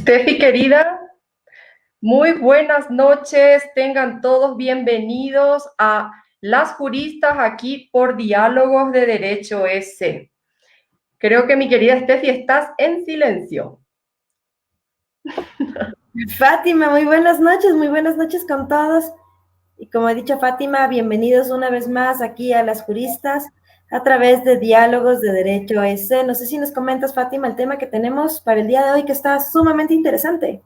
Steffi querida, muy buenas noches, tengan todos bienvenidos a Las Juristas aquí por Diálogos de Derecho S. Creo que mi querida Steffi estás en silencio. Fátima, muy buenas noches con todos. Y como ha dicho Fátima, bienvenidos una vez más aquí a Las Juristas a través de Diálogos de Derecho S. No sé si nos comentas, Fátima, el tema que tenemos para el día de hoy, que está sumamente interesante.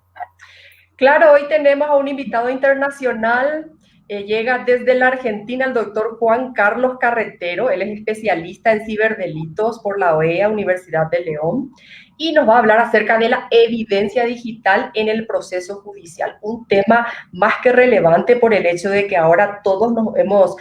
Claro, hoy tenemos a un invitado internacional. Llega desde la Argentina el doctor Juan Carlos Carretero. Él es especialista en ciberdelitos por la OEA, Universidad de León, y nos va a hablar acerca de la evidencia digital en el proceso judicial, un tema más que relevante por el hecho de que ahora todos nos hemos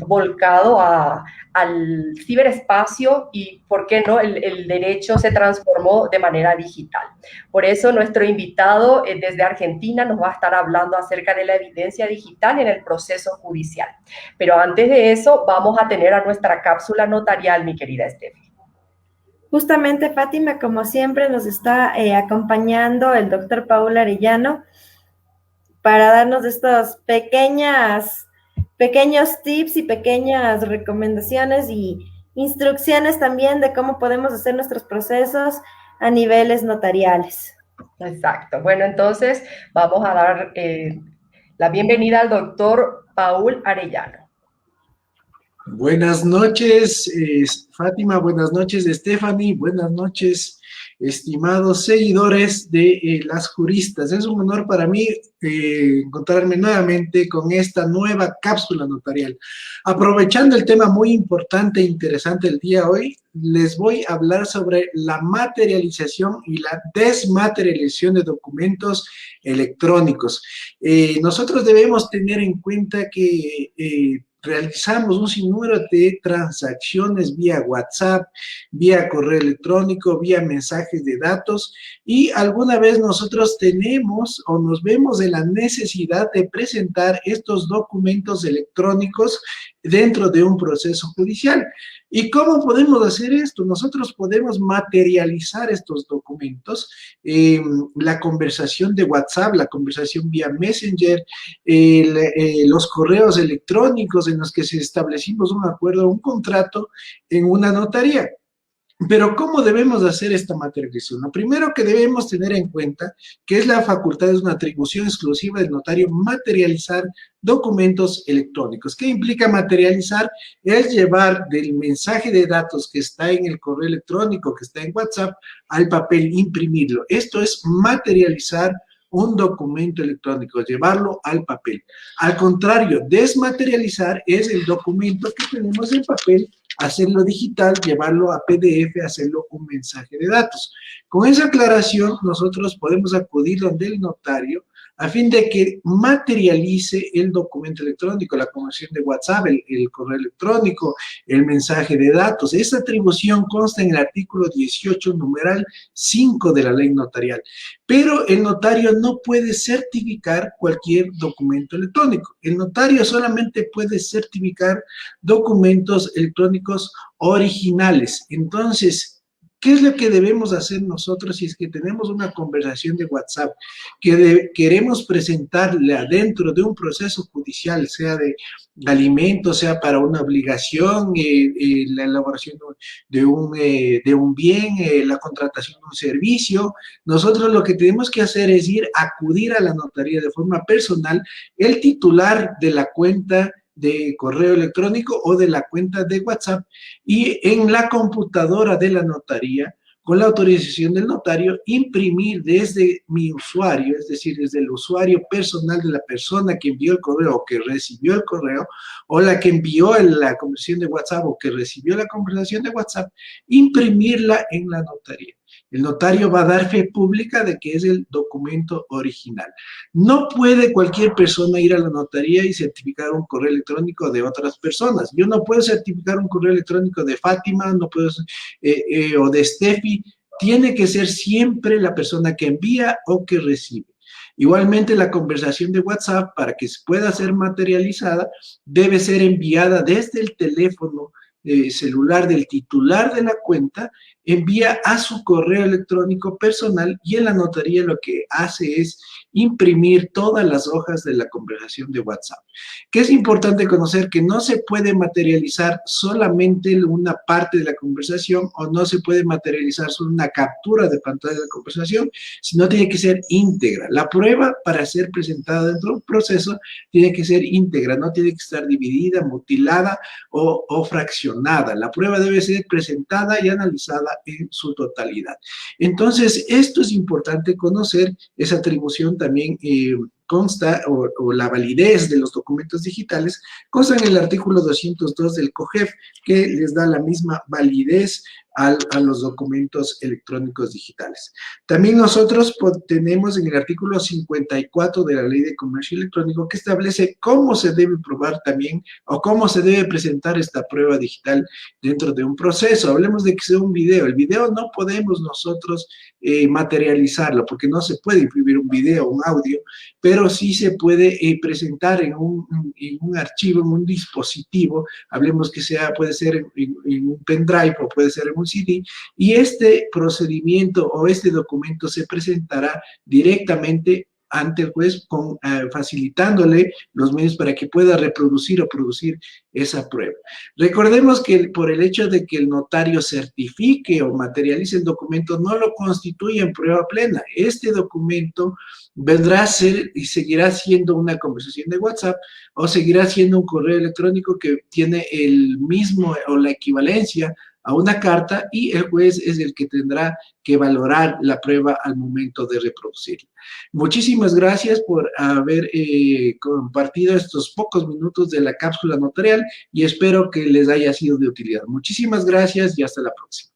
volcado al ciberespacio y, ¿por qué no?, el derecho se transformó de manera digital. Por eso nuestro invitado desde Argentina nos va a estar hablando acerca de la evidencia digital en el proceso judicial. Pero antes de eso, vamos a tener a nuestra cápsula notarial, mi querida Steffi. Justamente, Fátima, como siempre, nos está acompañando el doctor Paul Arellano para darnos estos pequeños tips y pequeñas recomendaciones y instrucciones también de cómo podemos hacer nuestros procesos a niveles notariales. Exacto. Bueno, entonces vamos a dar la bienvenida al doctor Paul Arellano. Buenas noches, Fátima, buenas noches, Stephanie, buenas noches, estimados seguidores de Las Juristas. Es un honor para mí encontrarme nuevamente con esta nueva cápsula notarial. Aprovechando el tema muy importante e interesante del día de hoy, les voy a hablar sobre la materialización y la desmaterialización de documentos electrónicos. Nosotros debemos tener en cuenta que realizamos un sinnúmero de transacciones vía WhatsApp, vía correo electrónico, vía mensajes de datos, y alguna vez nosotros tenemos o nos vemos en la necesidad de presentar estos documentos electrónicos dentro de un proceso judicial. ¿Y cómo podemos hacer esto? Nosotros podemos materializar estos documentos, la conversación de WhatsApp, la conversación vía Messenger, los correos electrónicos en los que se establecimos un acuerdo, un contrato en una notaría. Pero ¿cómo debemos hacer esta materialización? Lo primero que debemos tener en cuenta que es la facultad, es una atribución exclusiva del notario materializar documentos electrónicos. ¿Qué implica materializar? Es llevar del mensaje de datos que está en el correo electrónico, que está en WhatsApp, al papel, imprimirlo. Esto es materializar un documento electrónico, llevarlo al papel. Al contrario, desmaterializar es el documento que tenemos en papel, hacerlo digital, llevarlo a PDF, hacerlo un mensaje de datos. Con esa aclaración, nosotros podemos acudir donde el notario a fin de que materialice el documento electrónico, la conversión de WhatsApp, el correo electrónico, el mensaje de datos. Esta atribución consta en el artículo 18, numeral 5 de la ley notarial. Pero el notario no puede certificar cualquier documento electrónico. El notario solamente puede certificar documentos electrónicos originales. Entonces, ¿qué es lo que debemos hacer nosotros si es que tenemos una conversación de WhatsApp que queremos presentarla dentro de un proceso judicial, sea de alimentos, sea para una obligación, la elaboración de un bien, la contratación de un servicio? Nosotros lo que tenemos que hacer es acudir a la notaría de forma personal, el titular de la cuenta de correo electrónico o de la cuenta de WhatsApp, y en la computadora de la notaría, con la autorización del notario, imprimir desde mi usuario, es decir, desde el usuario personal de la persona que envió el correo o que recibió el correo, o la que envió la conversación de WhatsApp o que recibió la conversación de WhatsApp, imprimirla en la notaría. El notario va a dar fe pública de que es el documento original. No puede cualquier persona ir a la notaría y certificar un correo electrónico de otras personas. Yo no puedo certificar un correo electrónico de Fátima, no puedo, o de Steffi. Tiene que ser siempre la persona que envía o que recibe. Igualmente, la conversación de WhatsApp, para que pueda ser materializada, debe ser enviada desde el teléfono celular del titular de la cuenta, envía a su correo electrónico personal y en la notaría lo que hace es imprimir todas las hojas de la conversación de WhatsApp. Que es importante conocer que no se puede materializar solamente una parte de la conversación o no se puede materializar solo una captura de pantalla de la conversación, sino tiene que ser íntegra. La prueba para ser presentada dentro de un proceso tiene que ser íntegra, no tiene que estar dividida, mutilada o fraccionada. La prueba debe ser presentada y analizada en su totalidad. Entonces, esto es importante conocer, esa atribución también consta, o la validez de los documentos digitales, consta en el artículo 202 del COGEF, que les da la misma validez a los documentos electrónicos digitales. También nosotros tenemos en el artículo 54 de la Ley de Comercio Electrónico que establece cómo se debe probar también o cómo se debe presentar esta prueba digital dentro de un proceso. Hablemos de que sea un video. El video no podemos nosotros materializarlo porque no se puede imprimir un video o un audio, pero sí se puede presentar en un archivo, en un dispositivo. Hablemos que puede ser en un pendrive o puede ser en un CD, y este procedimiento o este documento se presentará directamente ante el juez facilitándole los medios para que pueda reproducir o producir esa prueba. Recordemos que por el hecho de que el notario certifique o materialice el documento no lo constituye en prueba plena. Este documento vendrá a ser y seguirá siendo una conversación de WhatsApp o seguirá siendo un correo electrónico que tiene el mismo o la equivalencia a una carta, y el juez es el que tendrá que valorar la prueba al momento de reproducirla. Muchísimas gracias por haber compartido estos pocos minutos de la cápsula notarial y espero que les haya sido de utilidad. Muchísimas gracias y hasta la próxima.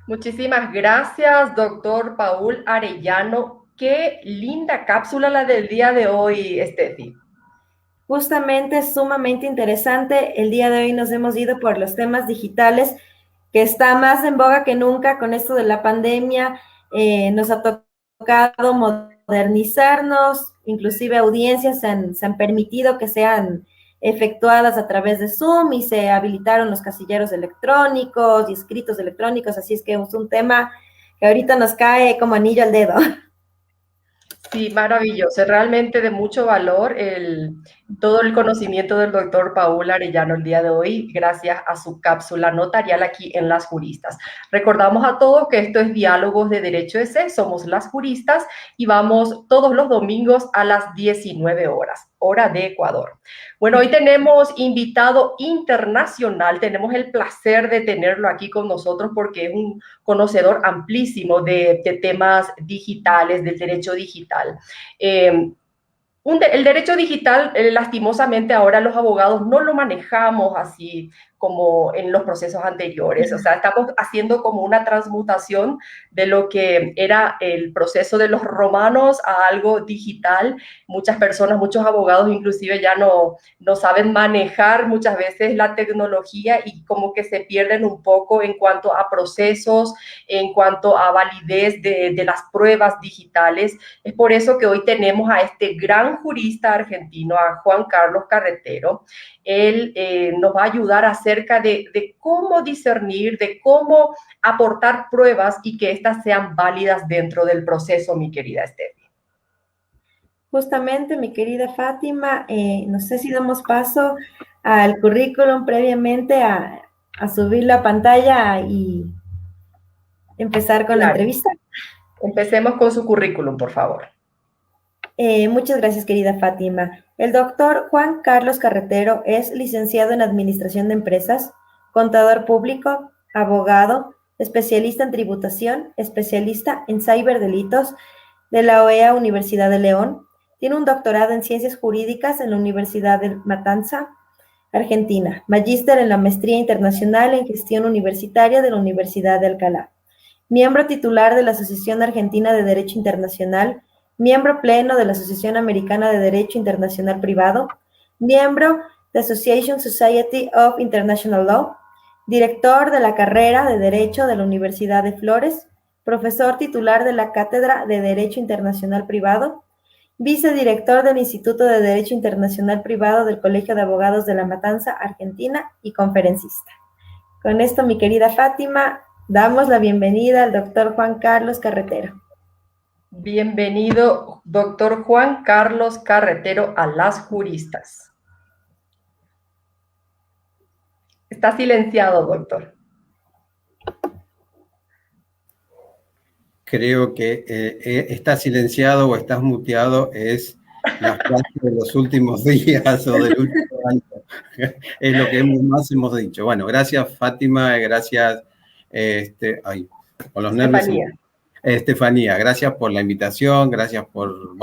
Muchísimas gracias, doctor Paul Arellano. Qué linda cápsula la del día de hoy, Steffi. Justamente, sumamente interesante. El día de hoy nos hemos ido por los temas digitales, que está más en boga que nunca con esto de la pandemia. Nos ha tocado modernizarnos, inclusive audiencias se han permitido que sean efectuadas a través de Zoom y se habilitaron los casilleros electrónicos y escritos electrónicos, así es que es un tema que ahorita nos cae como anillo al dedo. Sí, maravilloso, realmente de mucho valor todo el conocimiento del doctor Paul Arellano el día de hoy, gracias a su cápsula notarial aquí en Las Juristas. Recordamos a todos que esto es Diálogos de Derecho EC, somos Las Juristas y vamos todos los domingos a las 19 horas, hora de Ecuador. Bueno, hoy tenemos invitado internacional, tenemos el placer de tenerlo aquí con nosotros porque es un conocedor amplísimo de temas digitales, del derecho digital. El derecho digital, lastimosamente, ahora los abogados no lo manejamos así como en los procesos anteriores. O sea, estamos haciendo como una transmutación de lo que era el proceso de los romanos a algo digital. Muchas personas, muchos abogados inclusive ya no saben manejar muchas veces la tecnología y como que se pierden un poco en cuanto a procesos, en cuanto a validez de las pruebas digitales. Es por eso que hoy tenemos a este gran jurista argentino, a Juan Carlos Carretero. Él nos va a ayudar acerca de cómo discernir, de cómo aportar pruebas y que éstas sean válidas dentro del proceso, mi querida Steffi. Justamente, mi querida Fátima, no sé si damos paso al currículum previamente a subir la pantalla y empezar con la entrevista. Empecemos con su currículum, por favor. Muchas gracias, querida Fátima. El doctor Juan Carlos Carretero es licenciado en Administración de Empresas, contador público, abogado, especialista en tributación, especialista en ciberdelitos de la OEA Universidad de León. Tiene un doctorado en Ciencias Jurídicas en la Universidad de Matanza, Argentina. Magíster en la Maestría Internacional en Gestión Universitaria de la Universidad de Alcalá. Miembro titular de la Asociación Argentina de Derecho Internacional, miembro pleno de la Asociación Americana de Derecho Internacional Privado, miembro de Association Society of International Law, director de la carrera de Derecho de la Universidad de Flores, profesor titular de la Cátedra de Derecho Internacional Privado, vicedirector del Instituto de Derecho Internacional Privado del Colegio de Abogados de La Matanza, Argentina, y conferencista. Con esto, mi querida Fátima, damos la bienvenida al doctor Juan Carlos Carretero. Bienvenido, doctor Juan Carlos Carretero, a Las Juristas. Está silenciado, doctor. Creo que está silenciado o estás muteado es la frase de los últimos días o del último año. Es lo que más hemos dicho. Bueno, gracias Fátima, gracias con los nervios. Estefanía, gracias por la invitación, gracias por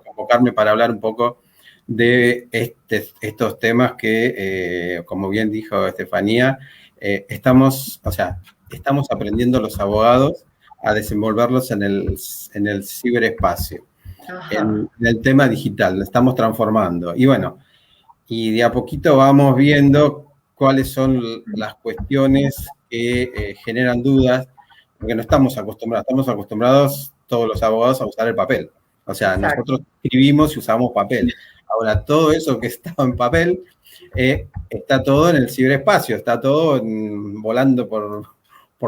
convocarme para hablar un poco de estos temas que, como bien dijo Estefanía, estamos aprendiendo los abogados a desenvolverlos en el ciberespacio, en el tema digital, lo estamos transformando. Y bueno, y de a poquito vamos viendo cuáles son las cuestiones que generan dudas, porque no estamos acostumbrados todos los abogados a usar el papel. O sea, nosotros escribimos y usamos papel. Ahora, todo eso que estaba en papel está todo en el ciberespacio, está todo volando por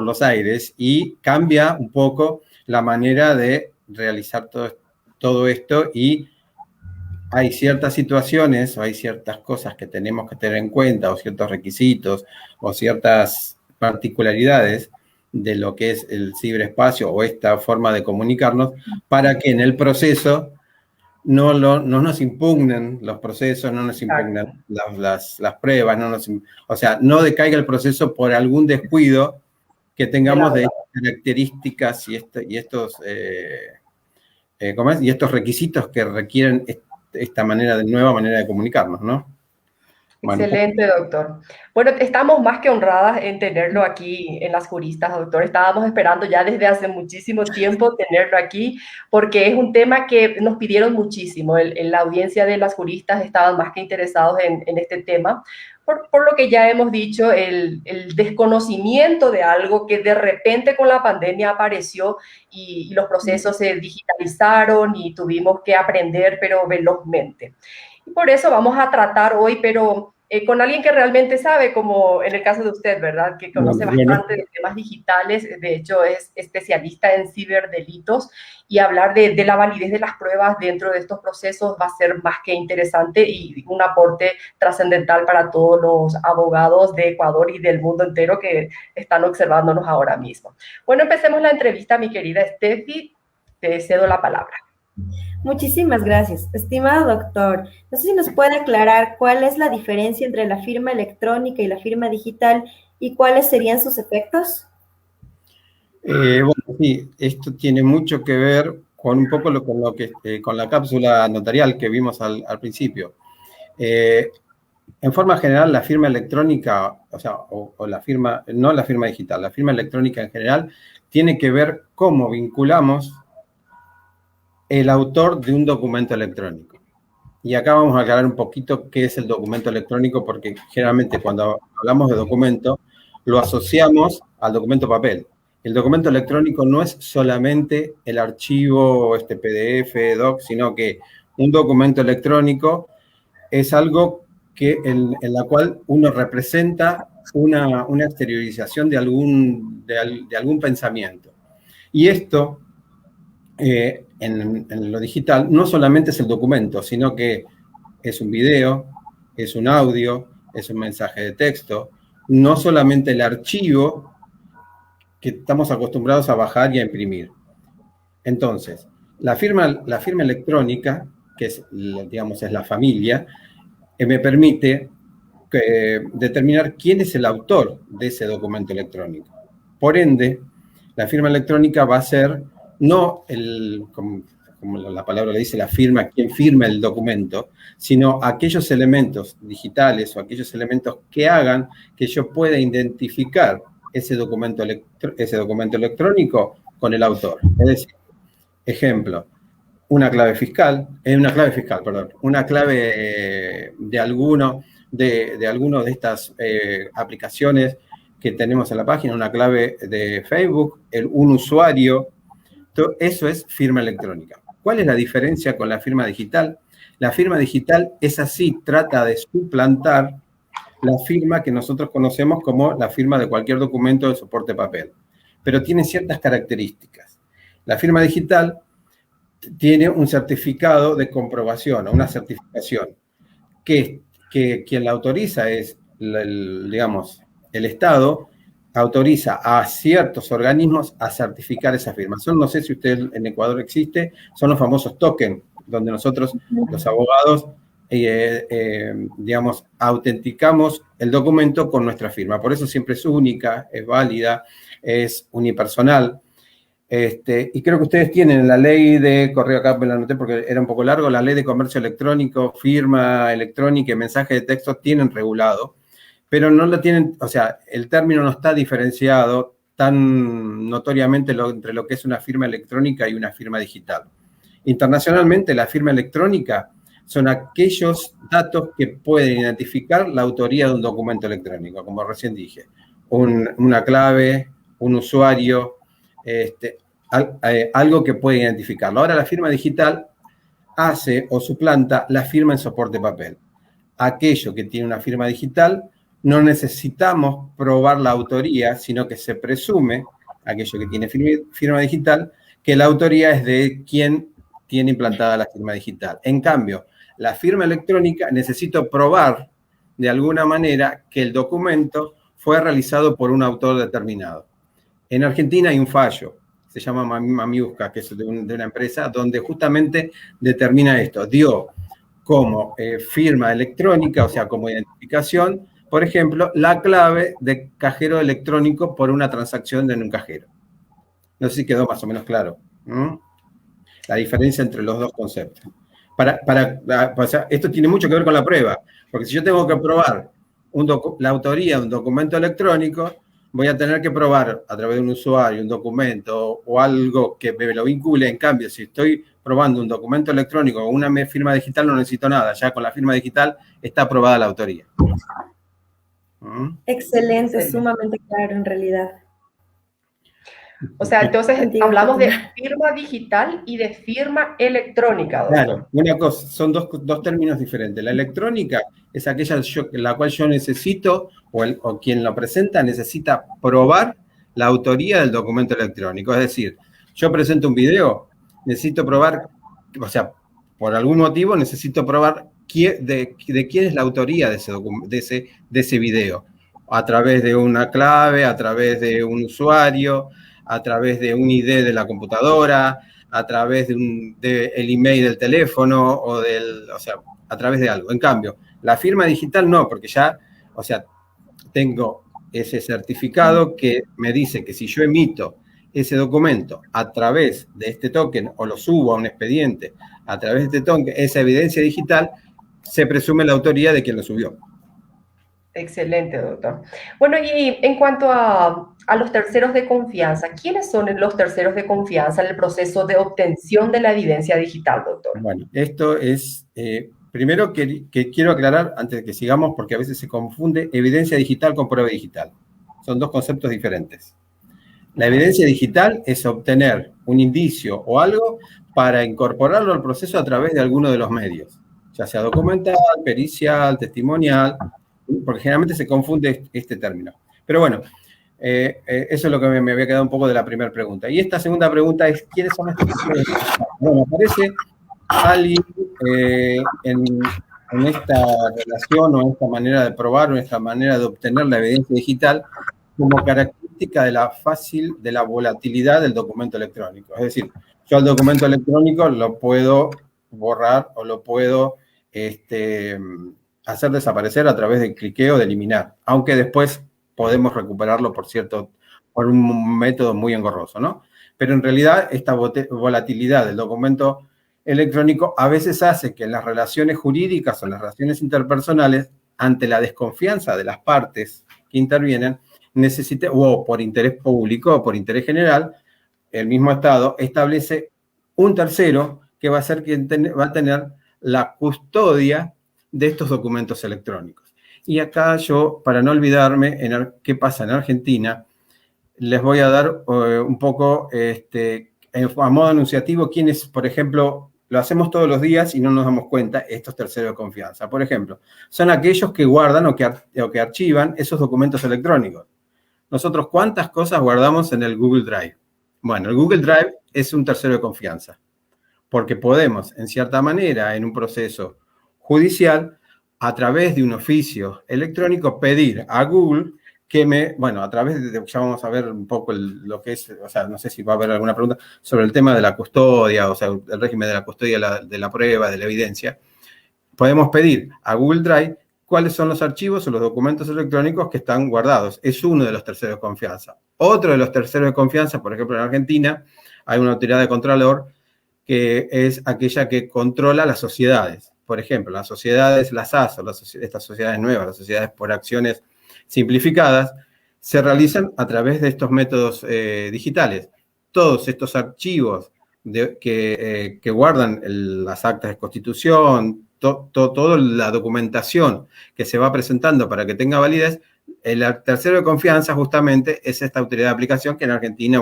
los aires y cambia un poco la manera de realizar todo esto, y hay ciertas situaciones o hay ciertas cosas que tenemos que tener en cuenta, o ciertos requisitos o ciertas particularidades de lo que es el ciberespacio o esta forma de comunicarnos, para que en el proceso no nos impugnen los procesos, no nos impugnen las pruebas, no decaiga el proceso por algún descuido que tengamos de características y estos requisitos que requieren esta nueva manera de comunicarnos, ¿no? Bueno, excelente, doctor. Bueno, estamos más que honradas en tenerlo aquí en Las Juristas, doctor. Estábamos esperando ya desde hace muchísimo tiempo tenerlo aquí, porque es un tema que nos pidieron muchísimo. En la audiencia de Las Juristas estaban más que interesados en este tema, por lo que ya hemos dicho, el desconocimiento de algo que de repente con la pandemia apareció y los procesos se digitalizaron y tuvimos que aprender, pero velozmente. Y por eso vamos a tratar hoy, pero con alguien que realmente sabe, como en el caso de usted, ¿verdad? Que conoce bastante de temas digitales, de hecho es especialista en ciberdelitos, y hablar de la validez de las pruebas dentro de estos procesos va a ser más que interesante y un aporte trascendental para todos los abogados de Ecuador y del mundo entero que están observándonos ahora mismo. Bueno, empecemos la entrevista, mi querida Steffi, te cedo la palabra. Muchísimas gracias. Estimado doctor, no sé si nos puede aclarar cuál es la diferencia entre la firma electrónica y la firma digital y cuáles serían sus efectos. Bueno, sí, esto tiene mucho que ver con un poco con la cápsula notarial que vimos al principio. En forma general, la firma electrónica, o la firma, no la firma digital, la firma electrónica en general tiene que ver cómo vinculamos el autor de un documento electrónico. Y acá vamos a aclarar un poquito qué es el documento electrónico, porque generalmente cuando hablamos de documento, lo asociamos al documento papel. El documento electrónico no es solamente el archivo, PDF, doc, sino que un documento electrónico es algo en la cual uno representa una exteriorización de algún pensamiento. Y esto, en lo digital, no solamente es el documento, sino que es un video, es un audio, es un mensaje de texto, no solamente el archivo que estamos acostumbrados a bajar y a imprimir. Entonces, la firma electrónica, que es la familia, me permite determinar quién es el autor de ese documento electrónico. Por ende, la firma electrónica va a ser no como la palabra le dice, la firma, quien firma el documento, sino aquellos elementos digitales o aquellos elementos que hagan que yo pueda identificar ese documento electrónico con el autor. Es decir, ejemplo, una clave de alguno de estas aplicaciones que tenemos en la página, una clave de Facebook, un usuario. Todo eso es firma electrónica. ¿Cuál es la diferencia con la firma digital? La firma digital es así, trata de suplantar la firma que nosotros conocemos como la firma de cualquier documento de soporte papel, pero tiene ciertas características. La firma digital tiene un certificado de comprobación o una certificación que quien la autoriza es, digamos, el Estado autoriza a ciertos organismos a certificar esa firma. No sé si usted en Ecuador existe, son los famosos tokens, donde nosotros, los abogados, digamos, autenticamos el documento con nuestra firma. Por eso siempre es única, es válida, es unipersonal. Y creo que ustedes tienen la ley de correo, acá me la anoté porque era un poco largo, la ley de comercio electrónico, firma electrónica y mensaje de texto tienen regulado, pero no lo tienen, o sea, el término no está diferenciado tan notoriamente entre lo que es una firma electrónica y una firma digital. Internacionalmente, la firma electrónica son aquellos datos que pueden identificar la autoría de un documento electrónico, como recién dije, una clave, un usuario, algo que puede identificarlo. Ahora la firma digital hace o suplanta la firma en soporte papel. Aquello que tiene una firma digital, no necesitamos probar la autoría, sino que se presume, aquello que tiene firma digital, que la autoría es de quien tiene implantada la firma digital. En cambio, la firma electrónica necesito probar de alguna manera que el documento fue realizado por un autor determinado. En Argentina hay un fallo, se llama Mamiusca, que es de una empresa, donde justamente determina esto. Dio como firma electrónica, o sea, como identificación, por ejemplo, la clave de cajero electrónico por una transacción en un cajero. No sé si quedó más o menos claro. La diferencia entre los dos conceptos. O sea, esto tiene mucho que ver con la prueba, porque si yo tengo que probar la autoría de un documento electrónico, voy a tener que probar a través de un usuario, un documento o algo que me lo vincule. En cambio, si estoy probando un documento electrónico o una firma digital, no necesito nada. Ya con la firma digital está aprobada la autoría. Excelente, sumamente claro en realidad. O sea, entonces hablamos de firma digital y de firma electrónica, doctor. Claro, una cosa, son dos términos diferentes. La electrónica es aquella la cual yo necesito, o quien lo presenta necesita probar la autoría del documento electrónico. Es decir, yo presento un video, necesito probar, o sea, por algún motivo necesito probar de quién es la autoría de ese video. A través de una clave, a través de un usuario, a través de un ID de la computadora, a través del email del teléfono, o sea, a través de algo. En cambio, la firma digital no, porque ya, o sea, tengo ese certificado que me dice que si yo emito ese documento a través de este token o lo subo a un expediente a través de este token, esa evidencia digital, se presume la autoría de quien lo subió. Excelente, doctor. Bueno, y en cuanto a los terceros de confianza, ¿quiénes son los terceros de confianza en el proceso de obtención de la evidencia digital, doctor? Bueno, esto es, primero que quiero aclarar, antes de que sigamos, porque a veces se confunde evidencia digital con prueba digital. Son dos conceptos diferentes. La evidencia digital es obtener un indicio o algo para incorporarlo al proceso a través de alguno de los medios, ya sea documental, pericial, testimonial, porque generalmente se confunde este término. Pero bueno, eso es lo que me había quedado un poco de la primera pregunta. Y esta segunda pregunta es, ¿quiénes son estos terceros? Bueno, aparece alguien en esta relación o en esta manera de probar o en esta manera de obtener la evidencia digital como característica de la volatilidad del documento electrónico. Es decir, yo al documento electrónico lo puedo borrar o lo puedo hacer desaparecer a través de cliqueo, de eliminar, aunque después podemos recuperarlo por un método muy engorroso, ¿no? Pero en realidad esta volatilidad del documento electrónico a veces hace que en las relaciones jurídicas o en las relaciones interpersonales, ante la desconfianza de las partes que intervienen, necesite, o por interés público o por interés general, el mismo Estado establece un tercero que va a ser quien va a tener la custodia de estos documentos electrónicos. Y acá yo, para no olvidarme, qué pasa en Argentina, les voy a dar un poco, a modo anunciativo, quienes, por ejemplo, lo hacemos todos los días y no nos damos cuenta, estos terceros de confianza. Por ejemplo, son aquellos que guardan o que archivan esos documentos electrónicos. Nosotros, ¿cuántas cosas guardamos en el Google Drive? Bueno, el Google Drive es un tercero de confianza, porque podemos, en cierta manera, en un proceso judicial, a través de un oficio electrónico, pedir a Google que a través de, ya vamos a ver un poco lo que es, o sea, no sé si va a haber alguna pregunta sobre el tema de la custodia, o sea, el régimen de la custodia de la prueba, de la evidencia. Podemos pedir a Google Drive cuáles son los archivos o los documentos electrónicos que están guardados. Es uno de los terceros de confianza. Otro de los terceros de confianza, por ejemplo, en Argentina, hay una autoridad de contralor que es aquella que controla las sociedades. Por ejemplo, las sociedades, las ASO, estas sociedades nuevas, las sociedades por acciones simplificadas, se realizan a través de estos métodos digitales. Todos estos archivos que guardan las actas de constitución, toda la documentación que se va presentando para que tenga validez, el tercero de confianza justamente es esta autoridad de aplicación que en Argentina,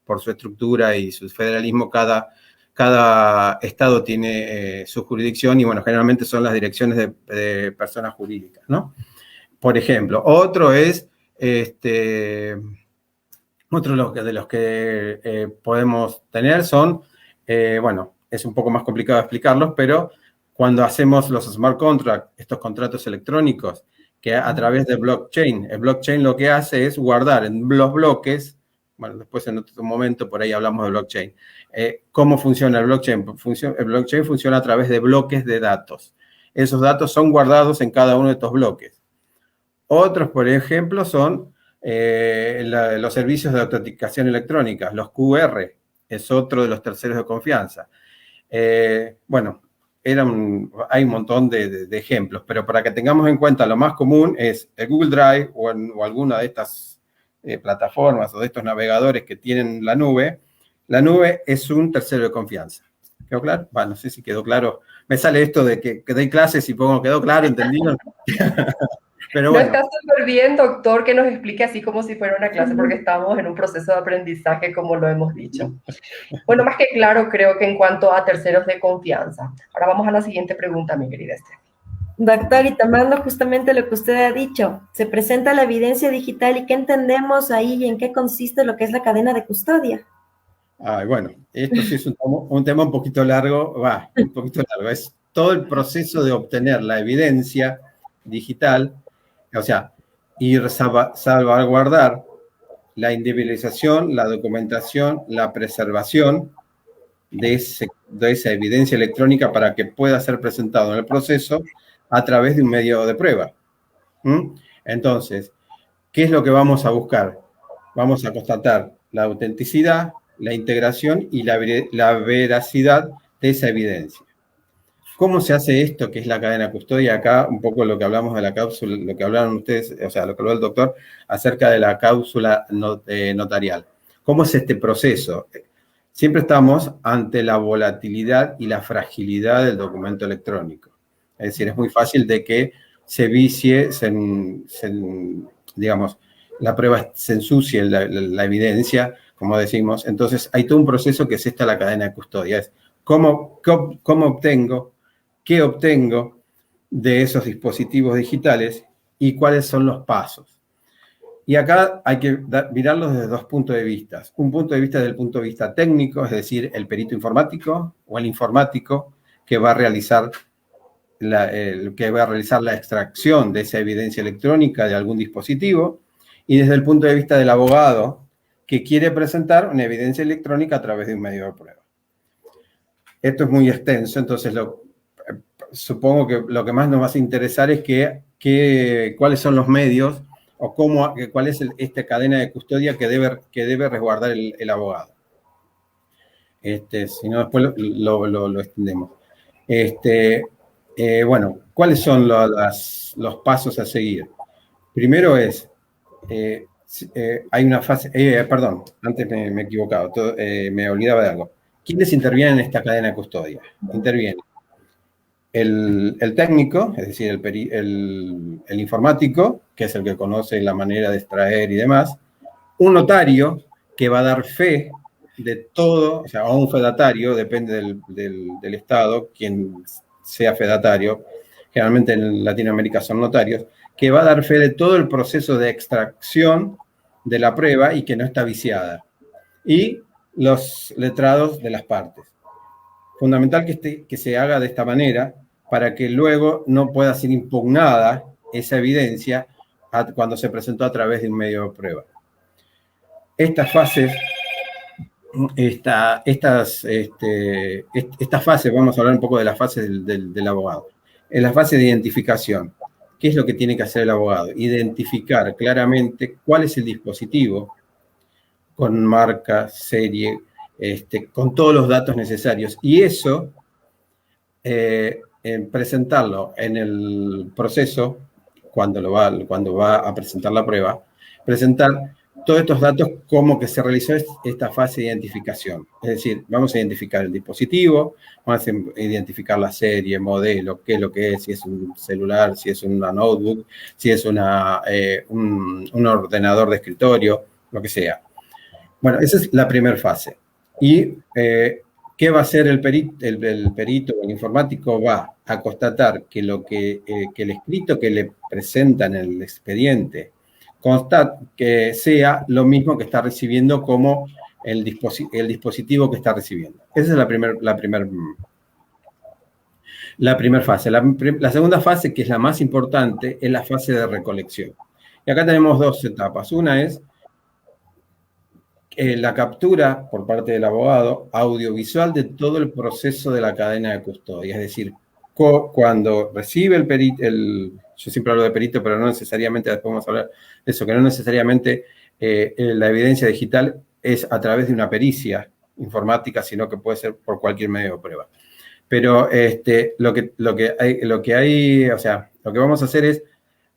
por su estructura y su federalismo, cada estado tiene su jurisdicción y, generalmente son las direcciones de personas jurídicas, ¿no? Por ejemplo, otro es, otro de los que podemos tener son, es un poco más complicado explicarlos, pero cuando hacemos los smart contracts, estos contratos electrónicos, que a través de blockchain, el blockchain lo que hace es guardar en los bloques, después en otro momento por ahí hablamos de blockchain. ¿Cómo funciona el blockchain? El blockchain funciona a través de bloques de datos. Esos datos son guardados en cada uno de estos bloques. Otros, por ejemplo, son los servicios de autenticación electrónica, los QR, es otro de los terceros de confianza. Hay un montón de ejemplos, pero para que tengamos en cuenta, lo más común es el Google Drive o alguna de estas plataformas o de estos navegadores que tienen la nube. La nube es un tercero de confianza. ¿Quedó claro? No sé si quedó claro. Me sale esto de que doy clases y pongo, ¿quedó claro? ¿Entendieron? Pero bueno. No, está súper bien, doctor, que nos explique así como si fuera una clase, porque estamos en un proceso de aprendizaje, como lo hemos dicho. Bueno, más que claro, creo que en cuanto a terceros de confianza. Ahora vamos a la siguiente pregunta, mi querida Esther. Doctor, y tomando justamente lo que usted ha dicho, se presenta la evidencia digital y ¿qué entendemos ahí y en qué consiste lo que es la cadena de custodia? Esto sí es un tema un poquito largo, es todo el proceso de obtener la evidencia digital, o sea, ir salvaguardar la individualización, la documentación, la preservación de esa evidencia electrónica para que pueda ser presentado en el proceso a través de un medio de prueba. Entonces, ¿qué es lo que vamos a buscar? Vamos a constatar la autenticidad, la integración y la veracidad de esa evidencia. ¿Cómo se hace esto, que es la cadena de custodia? Acá un poco lo que hablamos de la cápsula, lo que hablaron ustedes, o sea, lo que habló el doctor, acerca de la cápsula notarial. ¿Cómo es este proceso? Siempre estamos ante la volatilidad y la fragilidad del documento electrónico. Es decir, es muy fácil de que se vicie, digamos, la prueba se ensucie, la evidencia, como decimos. Entonces, hay todo un proceso que es la cadena de custodia. Es cómo obtengo, qué obtengo de esos dispositivos digitales y cuáles son los pasos. Y acá hay que mirarlos desde dos puntos de vista. Un punto de vista desde el punto de vista técnico, es decir, el perito informático o el informático que va a realizar la extracción de esa evidencia electrónica de algún dispositivo, y desde el punto de vista del abogado que quiere presentar una evidencia electrónica a través de un medio de prueba. Esto es muy extenso, entonces supongo que lo que más nos va a interesar es cuáles son los medios o cuál es esta cadena de custodia que debe resguardar el abogado. Si no, después lo extendemos. ¿Cuáles son los pasos a seguir? Primero es, hay una fase, perdón, antes me he equivocado, me olvidaba de algo. ¿Quiénes intervienen en esta cadena de custodia? Intervienen el técnico, es decir, el informático, que es el que conoce la manera de extraer y demás, un notario que va a dar fe de todo, o sea, o un fedatario, depende del estado, quien sea fedatario, generalmente en Latinoamérica son notarios, que va a dar fe de todo el proceso de extracción de la prueba y que no está viciada. Y los letrados de las partes. Fundamental que se haga de esta manera para que luego no pueda ser impugnada esa evidencia cuando se presentó a través de un medio de prueba. Estas fases, vamos a hablar un poco de las fases del abogado. En la fase de identificación, ¿qué es lo que tiene que hacer el abogado? Identificar claramente cuál es el dispositivo con marca, serie, con todos los datos necesarios. Y eso, presentarlo en el proceso, cuando va a presentar la prueba, presentar todos estos datos como que se realizó esta fase de identificación. Es decir, vamos a identificar el dispositivo, vamos a identificar la serie, modelo, qué es lo que es, si es un celular, si es una notebook, si es un ordenador de escritorio, lo que sea. Bueno, esa es la primera fase. ¿Y qué va a hacer el perito, el informático? Va a constatar que que el escrito que le presenta en el expediente que sea lo mismo que está recibiendo como el dispositivo que está recibiendo. Esa es la primera fase. La segunda fase, que es la más importante, es la fase de recolección. Y acá tenemos dos etapas. Una es la captura por parte del abogado audiovisual de todo el proceso de la cadena de custodia. Es decir, cuando recibe el perito, yo siempre hablo de perito, pero no necesariamente, después vamos a hablar de eso, que no necesariamente la evidencia digital es a través de una pericia informática, sino que puede ser por cualquier medio de prueba. Pero lo que vamos a hacer es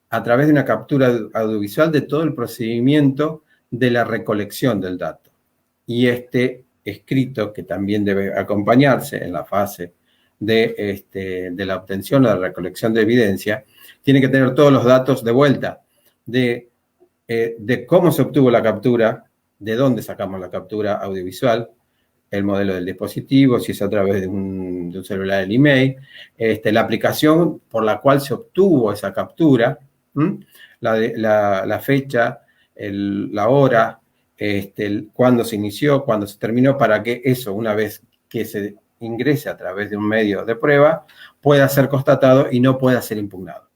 a través de una captura audiovisual de todo el procedimiento de la recolección del dato. Y este escrito, que también debe acompañarse en la fase de la obtención o de la recolección de evidencia, tiene que tener todos los datos de vuelta de cómo se obtuvo la captura, de dónde sacamos la captura audiovisual, el modelo del dispositivo, si es a través de un celular, el email, la aplicación por la cual se obtuvo esa captura, la fecha, la hora, cuándo se inició, cuándo se terminó, para que eso, una vez que se ingrese a través de un medio de prueba, pueda ser constatado y no pueda ser impugnado.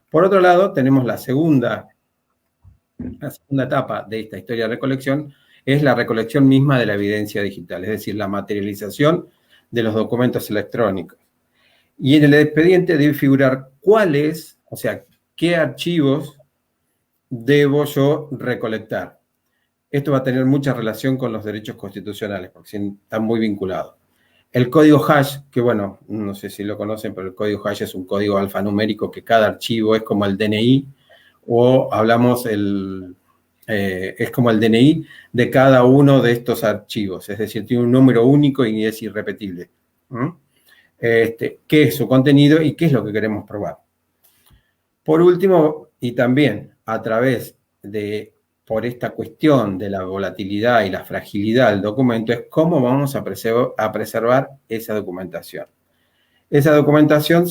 Por otro lado, tenemos la segunda etapa de esta historia de recolección, es la recolección misma de la evidencia digital, es decir, la materialización de los documentos electrónicos. Y en el expediente debe figurar qué archivos debo yo recolectar. Esto va a tener mucha relación con los derechos constitucionales, porque están muy vinculados. El código hash, que bueno, no sé si lo conocen, pero el código hash es un código alfanumérico que cada archivo es como el DNI, o hablamos es como el DNI de cada uno de estos archivos, es decir, tiene un número único y es irrepetible. ¿Qué es su contenido y qué es lo que queremos probar? Por último, y también a través por esta cuestión de la volatilidad y la fragilidad del documento, es cómo vamos a preservar esa documentación. Esa documentación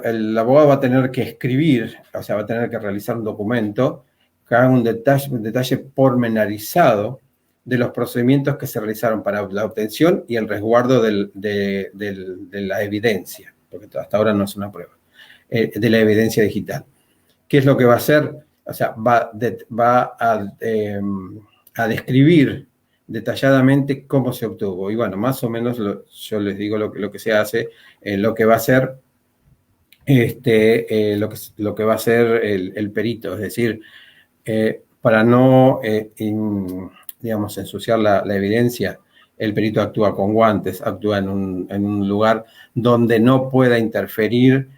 el abogado va a tener que escribir, va a tener que realizar un documento que haga un detalle pormenorizado de los procedimientos que se realizaron para la obtención y el resguardo de la evidencia, porque hasta ahora no es una prueba, de la evidencia digital. ¿Qué es lo que va a hacer? Va a describir detalladamente cómo se obtuvo. Y bueno, más o menos yo les digo lo que se hace, lo que va a hacer lo que va a hacer el perito, es decir, para no, ensuciar la evidencia, el perito actúa con guantes, actúa en un lugar donde no pueda interferir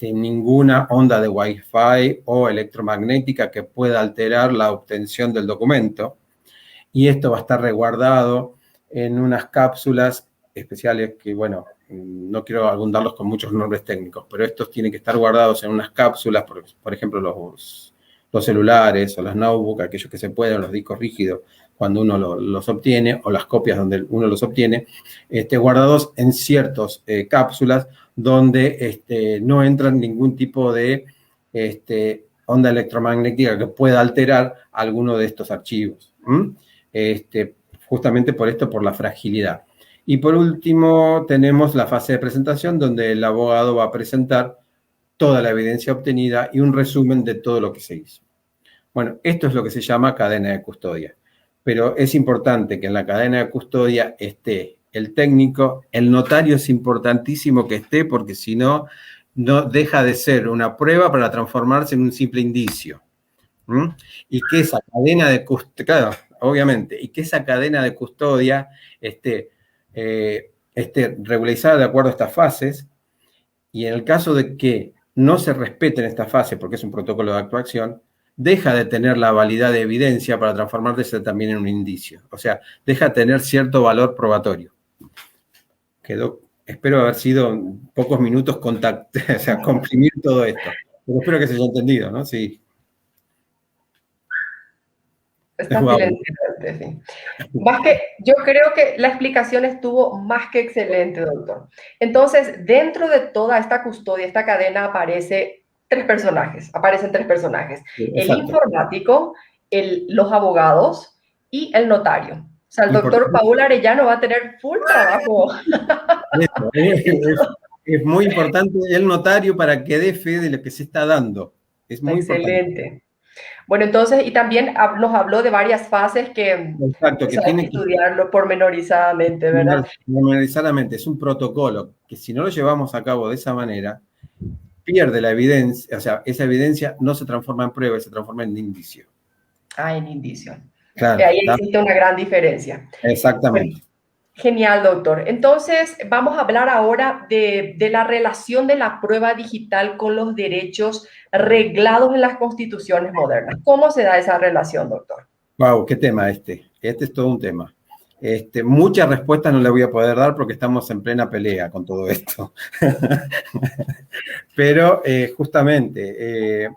ninguna onda de Wi-Fi o electromagnética que pueda alterar la obtención del documento. Y esto va a estar resguardado en unas cápsulas especiales que, bueno, no quiero abundarlos con muchos nombres técnicos, pero estos tienen que estar guardados en unas cápsulas, por ejemplo, los celulares o las notebooks, aquellos que se pueden, los discos rígidos, cuando uno los obtiene, o las copias donde uno los obtiene, guardados en ciertas cápsulas donde no entran ningún tipo de onda electromagnética que pueda alterar alguno de estos archivos. Justamente por esto, por la fragilidad. Y por último, tenemos la fase de presentación, donde el abogado va a presentar toda la evidencia obtenida y un resumen de todo lo que se hizo. Bueno, esto es lo que se llama cadena de custodia. Pero es importante que en la cadena de custodia esté el técnico, el notario es importantísimo que esté, porque si no, no deja de ser una prueba para transformarse en un simple indicio. Y que esa cadena de custodia, claro, obviamente, y que esa cadena de custodia esté regularizada de acuerdo a estas fases, y en el caso de que no se respeten estas fases, porque es un protocolo de actuación, deja de tener la validad de evidencia para transformarse también en un indicio. O sea, deja de tener cierto valor probatorio. Espero haber sido en pocos minutos o sea, comprimir todo esto. Pero espero que se haya entendido, ¿no? Sí. Está silenciante, sí. Yo creo que la explicación estuvo más que excelente, doctor. Entonces, dentro de toda esta custodia, esta cadena, aparecen tres personajes. Sí, el informático, los abogados y el notario. O sea, el doctor Paul Arellano va a tener full trabajo. Es muy importante el notario para que dé fe de lo que se está dando. Es muy excelente. Bueno, entonces, y también nos habló de varias fases que hay que estudiarlo pormenorizadamente, ¿verdad? Pormenorizadamente, es un protocolo que si no lo llevamos a cabo de esa manera, pierde la evidencia, o sea, esa evidencia no se transforma en prueba, se transforma en indicio. En indicio. Claro, ahí existe una gran diferencia. Exactamente. Bueno, genial, doctor. Entonces, vamos a hablar ahora de la relación de la prueba digital con los derechos reglados en las constituciones modernas. ¿Cómo se da esa relación, doctor? Wow, qué tema este. Este es todo un tema. Muchas respuestas no le voy a poder dar porque estamos en plena pelea con todo esto. Pero justamente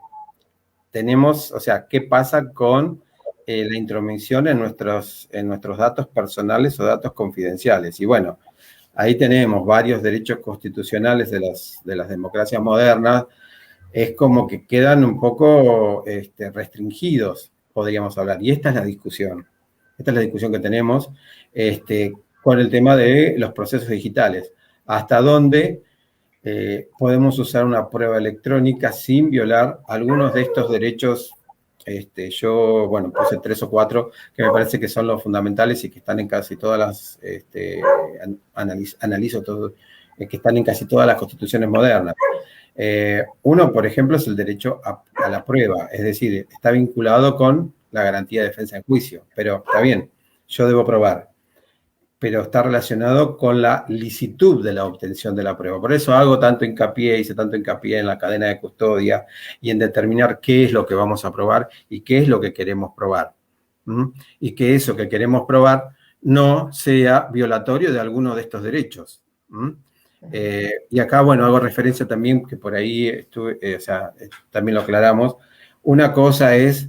tenemos, o sea, ¿qué pasa con la intromisión en nuestros datos personales o datos confidenciales? Y bueno, ahí tenemos varios derechos constitucionales de las democracias modernas. Es como que quedan un poco restringidos, podríamos hablar. Y esta es la discusión. Esta es la discusión que tenemos con el tema de los procesos digitales. ¿Hasta dónde podemos usar una prueba electrónica sin violar algunos de estos derechos? Yo, bueno, puse 3 o 4 que me parece que son los fundamentales y que están en casi todas las, analizo todo, que están en casi todas las constituciones modernas. Uno, por ejemplo, es el derecho a la prueba, es decir, está vinculado con la garantía de defensa en juicio, pero está bien, yo debo probar, pero está relacionado con la licitud de la obtención de la prueba. Por eso hice tanto hincapié en la cadena de custodia y en determinar qué es lo que vamos a probar y qué es lo que queremos probar. Y que eso que queremos probar no sea violatorio de alguno de estos derechos. Y acá, bueno, hago referencia también, que por ahí también lo aclaramos. Una cosa es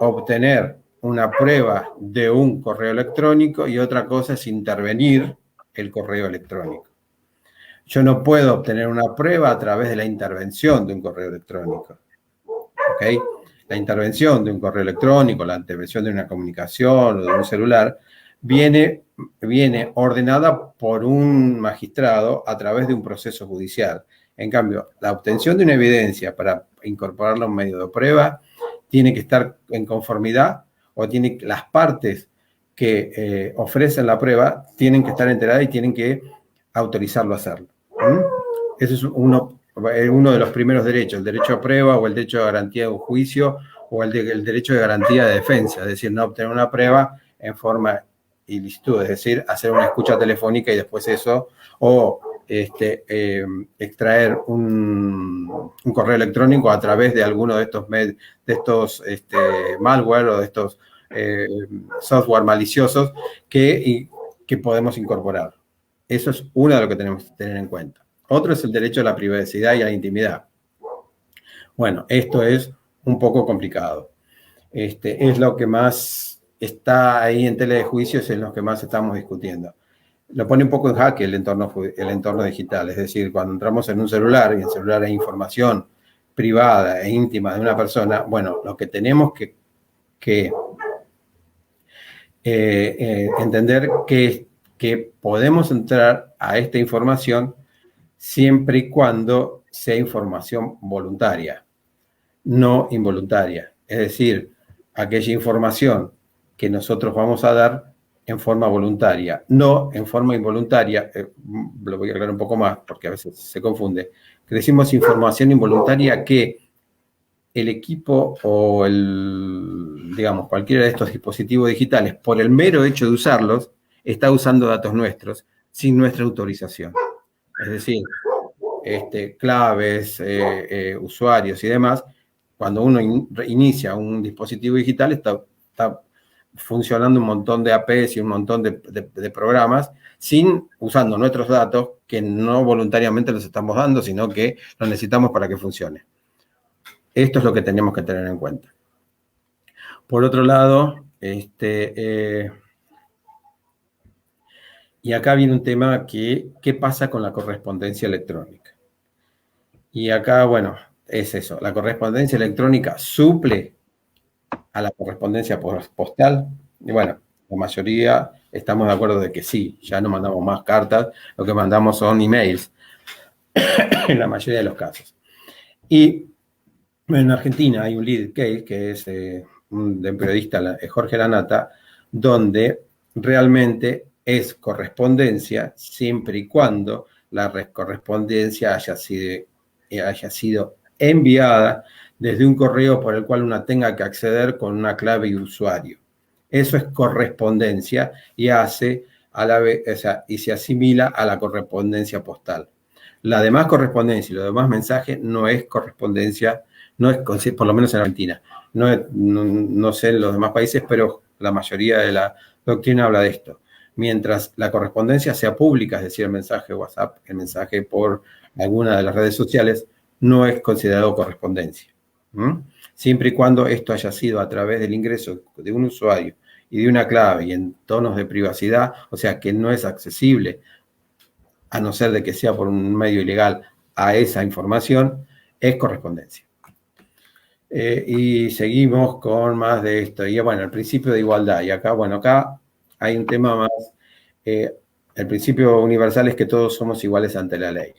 obtener una prueba de un correo electrónico y otra cosa es intervenir el correo electrónico. Yo no puedo obtener una prueba a través de la intervención de un correo electrónico. ¿Ok? La intervención de un correo electrónico, la intervención de una comunicación o de un celular, viene ordenada por un magistrado a través de un proceso judicial. En cambio, la obtención de una evidencia para incorporarla a un medio de prueba tiene que estar en conformidad, o las partes que ofrecen la prueba tienen que estar enteradas y tienen que autorizarlo a hacerlo. Ese es uno de los primeros derechos, el derecho a prueba o el derecho de garantía de un juicio o el derecho de garantía de defensa, es decir, no obtener una prueba en forma ilícita, es decir, hacer una escucha telefónica y después eso, o extraer un correo electrónico a través de alguno de estos malware o de estos software maliciosos que podemos incorporar. Eso es uno de lo que tenemos que tener en cuenta. Otro es el derecho a la privacidad y a la intimidad. Bueno, esto es un poco complicado. Es lo que más está ahí en tela de juicios, es lo que más estamos discutiendo. Lo pone un poco en jaque el entorno digital, es decir, cuando entramos en un celular y en el celular hay información privada e íntima de una persona, bueno, lo que tenemos que entender que podemos entrar a esta información siempre y cuando sea información voluntaria, no involuntaria. Es decir, aquella información que nosotros vamos a dar en forma voluntaria, no en forma involuntaria. Lo voy a aclarar un poco más porque a veces se confunde. Que decimos información involuntaria que el equipo o digamos, cualquiera de estos dispositivos digitales, por el mero hecho de usarlos, está usando datos nuestros sin nuestra autorización. Es decir, claves, usuarios y demás, cuando uno inicia un dispositivo digital, está funcionando un montón de APs y un montón de programas usando nuestros datos que no voluntariamente los estamos dando, sino que los necesitamos para que funcione. Esto es lo que tenemos que tener en cuenta. Por otro lado, y acá viene un tema ¿qué pasa con la correspondencia electrónica? Y acá, bueno, es eso. La correspondencia electrónica suple a la correspondencia postal. Y bueno, la mayoría estamos de acuerdo de que sí, ya no mandamos más cartas, lo que mandamos son emails, en la mayoría de los casos. Y en Argentina hay un lead case que es de un periodista, Jorge Lanata, donde realmente es correspondencia siempre y cuando la correspondencia haya sido enviada desde un correo por el cual una tenga que acceder con una clave y usuario. Eso es correspondencia y y se asimila a la correspondencia postal. La demás correspondencia y los demás mensajes no es correspondencia, no es, por lo menos en Argentina. No sé en los demás países, pero la mayoría de la doctrina habla de esto. Mientras la correspondencia sea pública, es decir, el mensaje WhatsApp, el mensaje por alguna de las redes sociales, no es considerado correspondencia. Siempre y cuando esto haya sido a través del ingreso de un usuario y de una clave y en tonos de privacidad, o sea que no es accesible, a no ser de que sea por un medio ilegal, a esa información, es correspondencia. Y seguimos con más de esto. Y bueno, el principio de igualdad. Y acá, bueno, acá hay un tema más. El principio universal es que todos somos iguales ante la ley.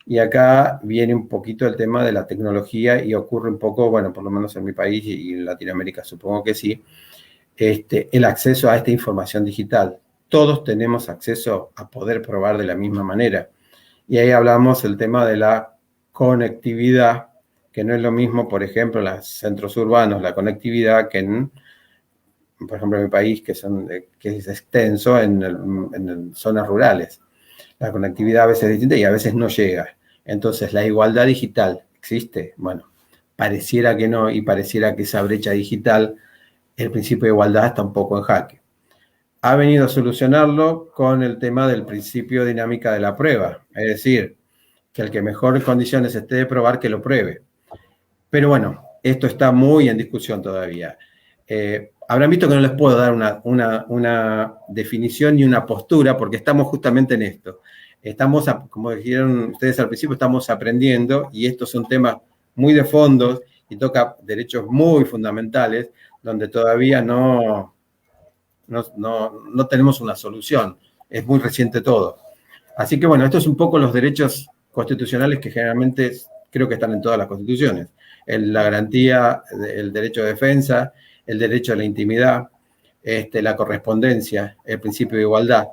Y acá viene un poquito el tema de la tecnología y ocurre un poco, bueno, por lo menos en mi país y en Latinoamérica supongo que sí, el acceso a esta información digital. Todos tenemos acceso a poder probar de la misma manera. Y ahí hablamos del tema de la conectividad, que no es lo mismo, por ejemplo, en los centros urbanos, la conectividad que por ejemplo, en mi país, que es extenso en zonas rurales. La conectividad a veces es distinta y a veces no llega. Entonces, ¿la igualdad digital existe? Bueno, pareciera que no, y pareciera que esa brecha digital, el principio de igualdad está un poco en jaque. Ha venido a solucionarlo con el tema del principio de dinámica de la prueba, es decir, que el que mejor en condiciones esté de probar, que lo pruebe. Pero bueno, esto está muy en discusión todavía. Habrán visto que no les puedo dar una definición ni una postura, porque estamos justamente en esto. Como dijeron ustedes al principio, estamos aprendiendo, y estos son temas muy de fondo y toca derechos muy fundamentales, donde todavía no tenemos una solución. Es muy reciente todo. Así que bueno, estos son un poco los derechos constitucionales que generalmente creo que están en todas las constituciones. La garantía, el derecho de defensa, el derecho a la intimidad, la correspondencia, el principio de igualdad.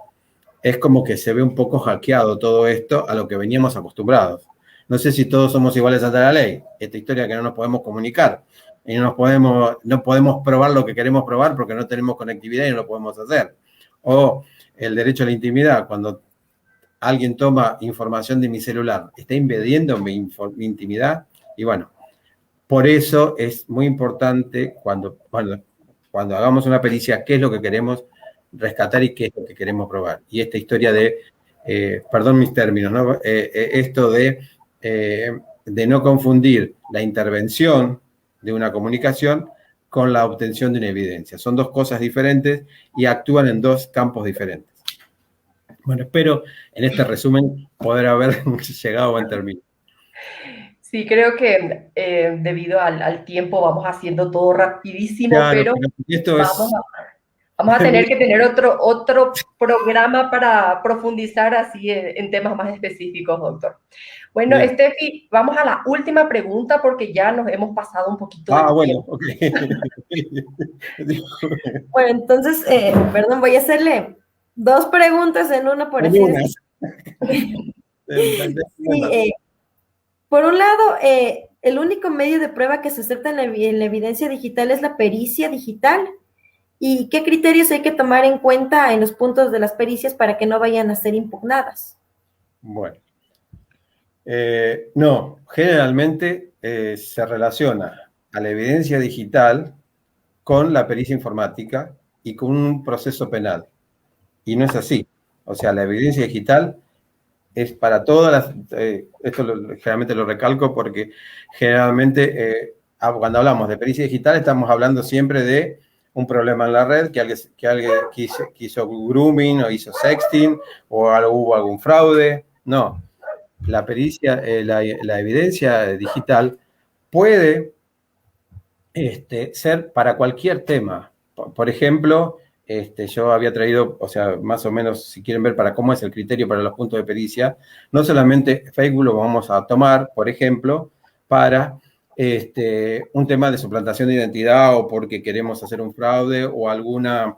Es como que se ve un poco hackeado todo esto a lo que veníamos acostumbrados. No sé si todos somos iguales ante la ley. Esta historia que no nos podemos comunicar y no podemos probar lo que queremos probar porque no tenemos conectividad y no lo podemos hacer. O el derecho a la intimidad, cuando alguien toma información de mi celular, está invadiendo mi intimidad. Y bueno, por eso es muy importante cuando hagamos una pericia, qué es lo que queremos rescatar y qué es lo que queremos probar. Y esta historia de perdón mis términos, ¿no? Esto de no confundir la intervención de una comunicación con la obtención de una evidencia. Son dos cosas diferentes y actúan en dos campos diferentes. Bueno, espero en este resumen poder haber llegado a buen término. Sí, creo que debido al tiempo vamos haciendo todo rapidísimo, Claro, pero esto vamos a tener que tener otro programa para profundizar así en temas más específicos, doctor. Bueno, Bien. Estefi, vamos a la última pregunta porque ya nos hemos pasado un poquito del tiempo. Ok. Bueno, entonces, perdón, voy a hacerle 2 preguntas en una, por así decirlo. Sí, por un lado, el único medio de prueba que se acepta en la evidencia digital es la pericia digital. ¿Y qué criterios hay que tomar en cuenta en los puntos de las pericias para que no vayan a ser impugnadas? Bueno. No, generalmente se relaciona a la evidencia digital con la pericia informática y con un proceso penal. Y no es así. O sea, la evidencia digital es para todas las... esto generalmente lo recalco porque generalmente cuando hablamos de pericia digital estamos hablando siempre de un problema en la red, que alguien quiso grooming o hizo sexting o hubo algún fraude. No. La pericia, la evidencia digital puede ser para cualquier tema. Por ejemplo, yo había traído, o sea, más o menos, si quieren ver para cómo es el criterio para los puntos de pericia, no solamente Facebook lo vamos a tomar, por ejemplo, para un tema de suplantación de identidad o porque queremos hacer un fraude o alguna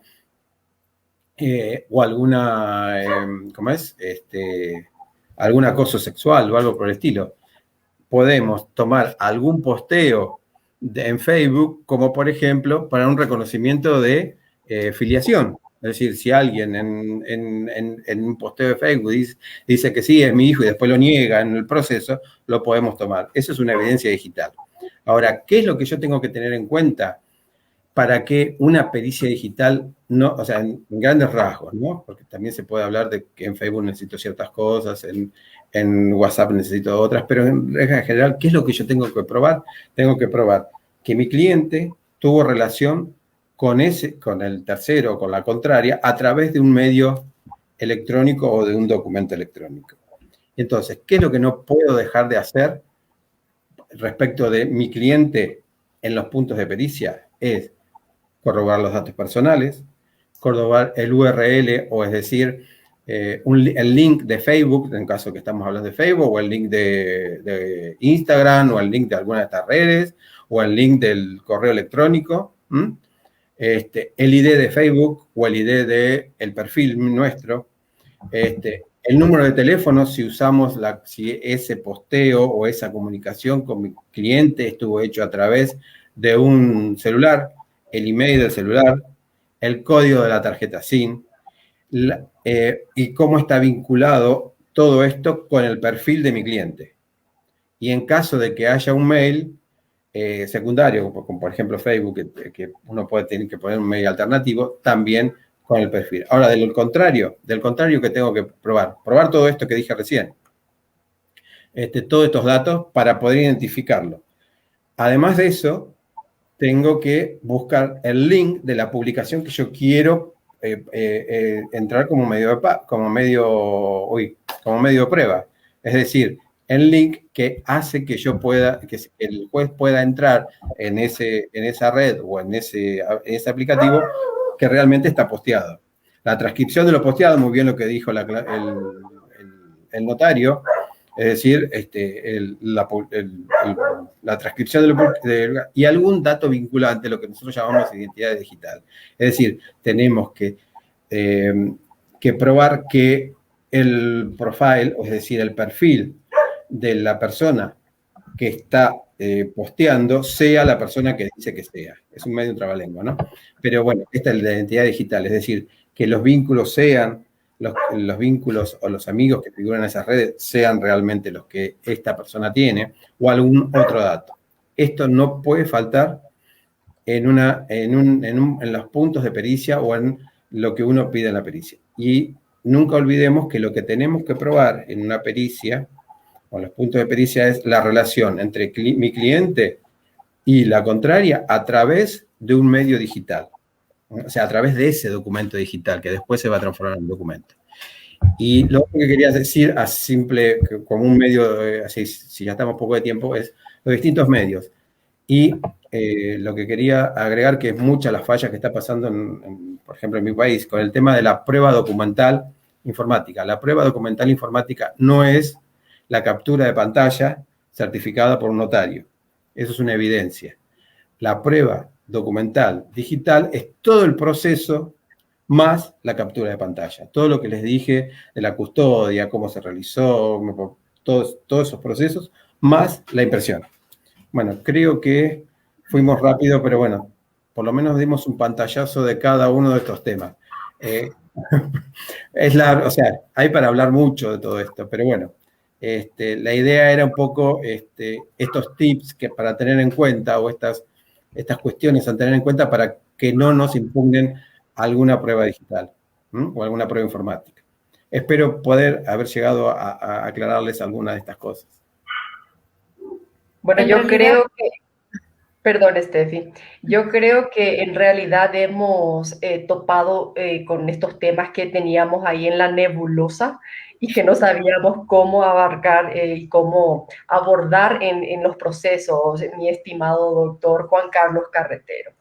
¿cómo es? Algún acoso sexual o algo por el estilo. Podemos tomar algún posteo en Facebook, como por ejemplo, para un reconocimiento de filiación. Es decir, si alguien en un posteo de Facebook dice que sí, es mi hijo y después lo niega en el proceso, lo podemos tomar. Eso es una evidencia digital. Ahora, ¿qué es lo que yo tengo que tener en cuenta para que una pericia digital, no, o sea, en grandes rasgos, ¿no? Porque también se puede hablar de que en Facebook necesito ciertas cosas, en WhatsApp necesito otras, pero en regla general, ¿qué es lo que yo tengo que probar? Tengo que probar que mi cliente tuvo relación con el tercero o con la contraria a través de un medio electrónico o de un documento electrónico. Entonces, ¿qué es lo que no puedo dejar de hacer respecto de mi cliente en los puntos de pericia? Es corroborar los datos personales, corroborar el URL, o es decir, el link de Facebook, en caso que estamos hablando de Facebook, o el link de Instagram, o el link de alguna de estas redes, o el link del correo electrónico, el ID de Facebook, o el ID del perfil nuestro, el número de teléfono, si usamos si ese posteo o esa comunicación con mi cliente estuvo hecho a través de un celular, el email del celular, el código de la tarjeta SIM, y cómo está vinculado todo esto con el perfil de mi cliente. Y en caso de que haya un mail secundario, como por ejemplo Facebook, que uno puede tener que poner un mail alternativo, también con el perfil. Ahora, del contrario que tengo que probar todo esto que dije recién, todos estos datos para poder identificarlo. Además de eso, tengo que buscar el link de la publicación que yo quiero entrar como medio de prueba. Es decir, el link que hace que el juez pueda entrar en esa red o en ese aplicativo que realmente está posteado. La transcripción de lo posteado, muy bien lo que dijo el notario, es decir, la transcripción y algún dato vinculante, lo que nosotros llamamos identidad digital. Es decir, tenemos que probar que el profile, es decir, el perfil de la persona que está posteando sea la persona que dice que sea. Es un medio trabalengua, ¿no? Pero bueno, esta es la identidad digital, es decir, que los vínculos sean los vínculos o los amigos que figuran en esas redes sean realmente los que esta persona tiene o algún otro dato. Esto no puede faltar en los puntos de pericia o en lo que uno pide en la pericia. Y nunca olvidemos que lo que tenemos que probar en una pericia, o en los puntos de pericia, es la relación entre mi cliente y la contraria a través de un medio digital. O sea, a través de ese documento digital, que después se va a transformar en un documento. Y lo que quería decir, a simple, como un medio, así, si ya estamos poco de tiempo, es los distintos medios. Y lo que quería agregar, que es mucha la falla que está pasando, por ejemplo, en mi país, con el tema de la prueba documental informática. La prueba documental informática no es la captura de pantalla certificada por un notario. Eso es una evidencia. La prueba documental digital es todo el proceso más la captura de pantalla. Todo lo que les dije de la custodia, cómo se realizó, todos esos procesos, más la impresión. Bueno, creo que fuimos rápido, pero bueno, por lo menos dimos un pantallazo de cada uno de estos temas. O sea, hay para hablar mucho de todo esto, pero bueno, la idea era un poco estos tips que para tener en cuenta, o estas cuestiones a tener en cuenta para que no nos impugnen alguna prueba digital o alguna prueba informática. Espero poder haber llegado a aclararles alguna de estas cosas. Bueno, yo creo que, perdón, Steffi, yo creo que en realidad hemos topado con estos temas que teníamos ahí en la nebulosa y que no sabíamos cómo abarcar y cómo abordar en los procesos, mi estimado doctor Juan Carlos Carretero.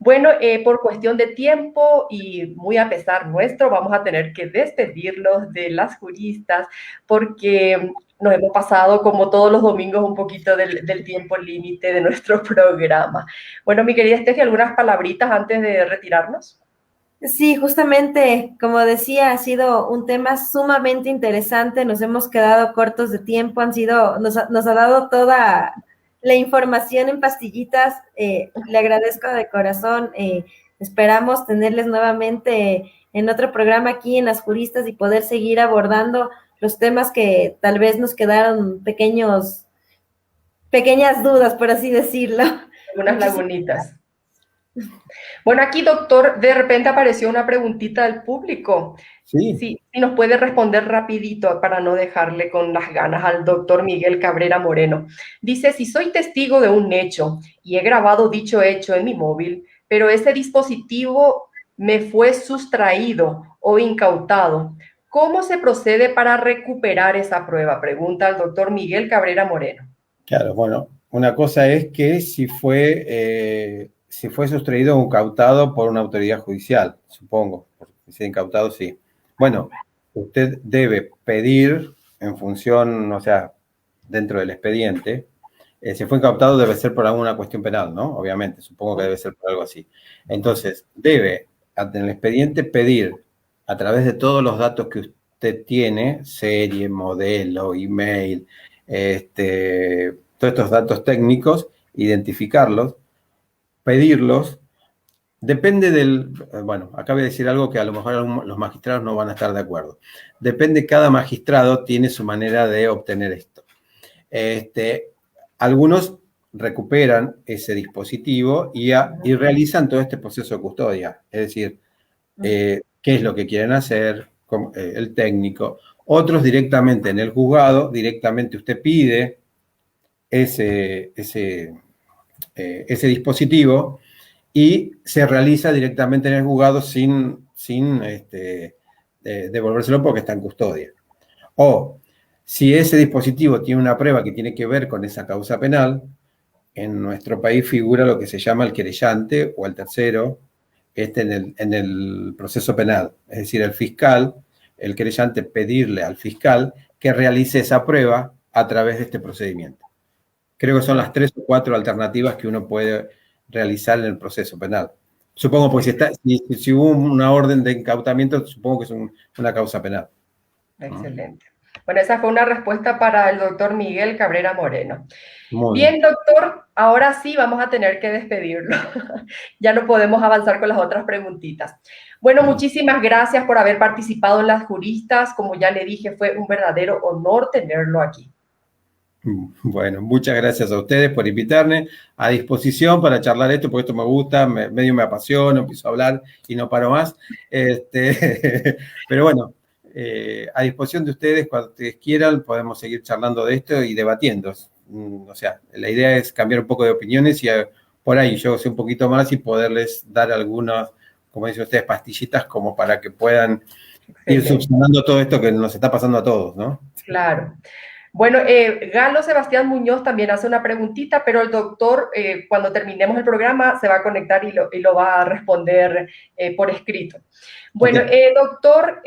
Bueno, por cuestión de tiempo y muy a pesar nuestro, vamos a tener que despedirlos de las juristas porque nos hemos pasado, como todos los domingos, un poquito del tiempo límite de nuestro programa. Bueno, mi querida Steffi, ¿algunas palabritas antes de retirarnos? Sí, justamente, como decía, ha sido un tema sumamente interesante, nos hemos quedado cortos de tiempo, nos ha dado toda la información en pastillitas, le agradezco de corazón, esperamos tenerles nuevamente en otro programa aquí en Las Juristas y poder seguir abordando los temas que tal vez nos quedaron pequeñas dudas, por así decirlo. Unas lagunitas. Bueno, aquí, doctor, de repente apareció una preguntita del público. Sí. Sí, si nos puede responder rapidito para no dejarle con las ganas al doctor Miguel Cabrera Moreno. Dice, si soy testigo de un hecho y he grabado dicho hecho en mi móvil, pero ese dispositivo me fue sustraído o incautado, ¿cómo se procede para recuperar esa prueba? Pregunta el doctor Miguel Cabrera Moreno. Claro, bueno, una cosa es que si fue sustraído o incautado por una autoridad judicial, supongo, porque si es incautado, sí. Bueno, usted debe pedir en función, o sea, dentro del expediente, si fue incautado debe ser por alguna cuestión penal, ¿no? Obviamente, supongo que debe ser por algo así. Entonces, debe en el expediente pedir a través de todos los datos que usted tiene, serie, modelo, email, todos estos datos técnicos, identificarlos, pedirlos. Depende bueno, acá voy a decir algo que a lo mejor los magistrados no van a estar de acuerdo. Depende, cada magistrado tiene su manera de obtener esto. Algunos recuperan ese dispositivo y realizan todo este proceso de custodia. Es decir, qué es lo que quieren hacer, el técnico. Otros directamente en el juzgado, directamente usted pide ese dispositivo y se realiza directamente en el juzgado sin devolvérselo porque está en custodia. O si ese dispositivo tiene una prueba que tiene que ver con esa causa penal, en nuestro país figura lo que se llama el querellante o el tercero en el proceso penal. Es decir, el fiscal, el querellante, pedirle al fiscal que realice esa prueba a través de este procedimiento. Creo que son las 3 o 4 alternativas que uno puede realizar en el proceso penal. Supongo, porque si hubo una orden de incautamiento, supongo que es una causa penal. Excelente. Bueno, esa fue una respuesta para el doctor Miguel Cabrera Moreno. Muy bien, doctor, ahora sí vamos a tener que despedirlo. Ya no podemos avanzar con las otras preguntitas. Bueno, muchísimas gracias por haber participado en Las Juristas. Como ya le dije, fue un verdadero honor tenerlo aquí. Bueno, muchas gracias a ustedes por invitarme, a disposición para charlar esto, porque esto me gusta, medio me apasiona, empiezo a hablar y no paro más. Pero bueno, a disposición de ustedes, cuando ustedes quieran, podemos seguir charlando de esto y debatiendo. O sea, la idea es cambiar un poco de opiniones y por ahí yo sé un poquito más y poderles dar algunas, como dicen ustedes, pastillitas como para que puedan ir subsanando todo esto que nos está pasando a todos, ¿no? Claro. Bueno, Galo Sebastián Muñoz también hace una preguntita, pero el doctor, cuando terminemos el programa, se va a conectar y lo va a responder por escrito. Bueno, Okay. Doctor,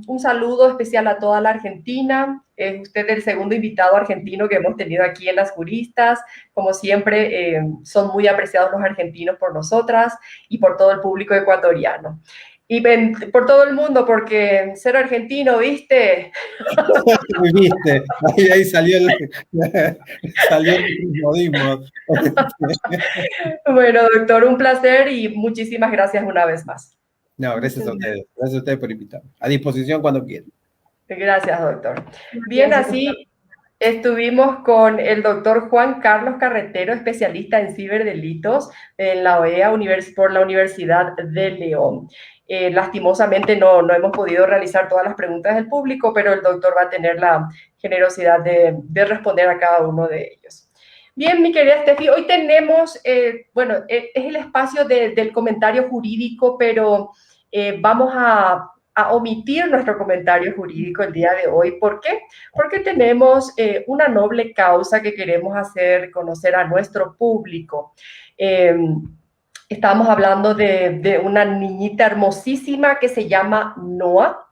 un saludo especial a toda la Argentina. Es usted el segundo invitado argentino que hemos tenido aquí en Las Juristas. Como siempre, son muy apreciados los argentinos por nosotras y por todo el público ecuatoriano. Y por todo el mundo, porque ser argentino, ¿viste? Viste, ahí salió el modismo. Bueno, doctor, un placer y muchísimas gracias una vez más. No, gracias a ustedes. Gracias a ustedes por invitarme. A disposición cuando quieran. Gracias, doctor. Bien, así estuvimos con el doctor Juan Carlos Carretero, especialista en ciberdelitos en la OEA por la Universidad de León. Lastimosamente no hemos podido realizar todas las preguntas del público, pero el doctor va a tener la generosidad de responder a cada uno de ellos. Bien, mi querida Steffi, hoy tenemos, bueno, es el espacio del comentario jurídico, pero vamos a omitir nuestro comentario jurídico el día de hoy. ¿Por qué? Porque tenemos una noble causa que queremos hacer conocer a nuestro público. Estábamos hablando de una niñita hermosísima que se llama Noah.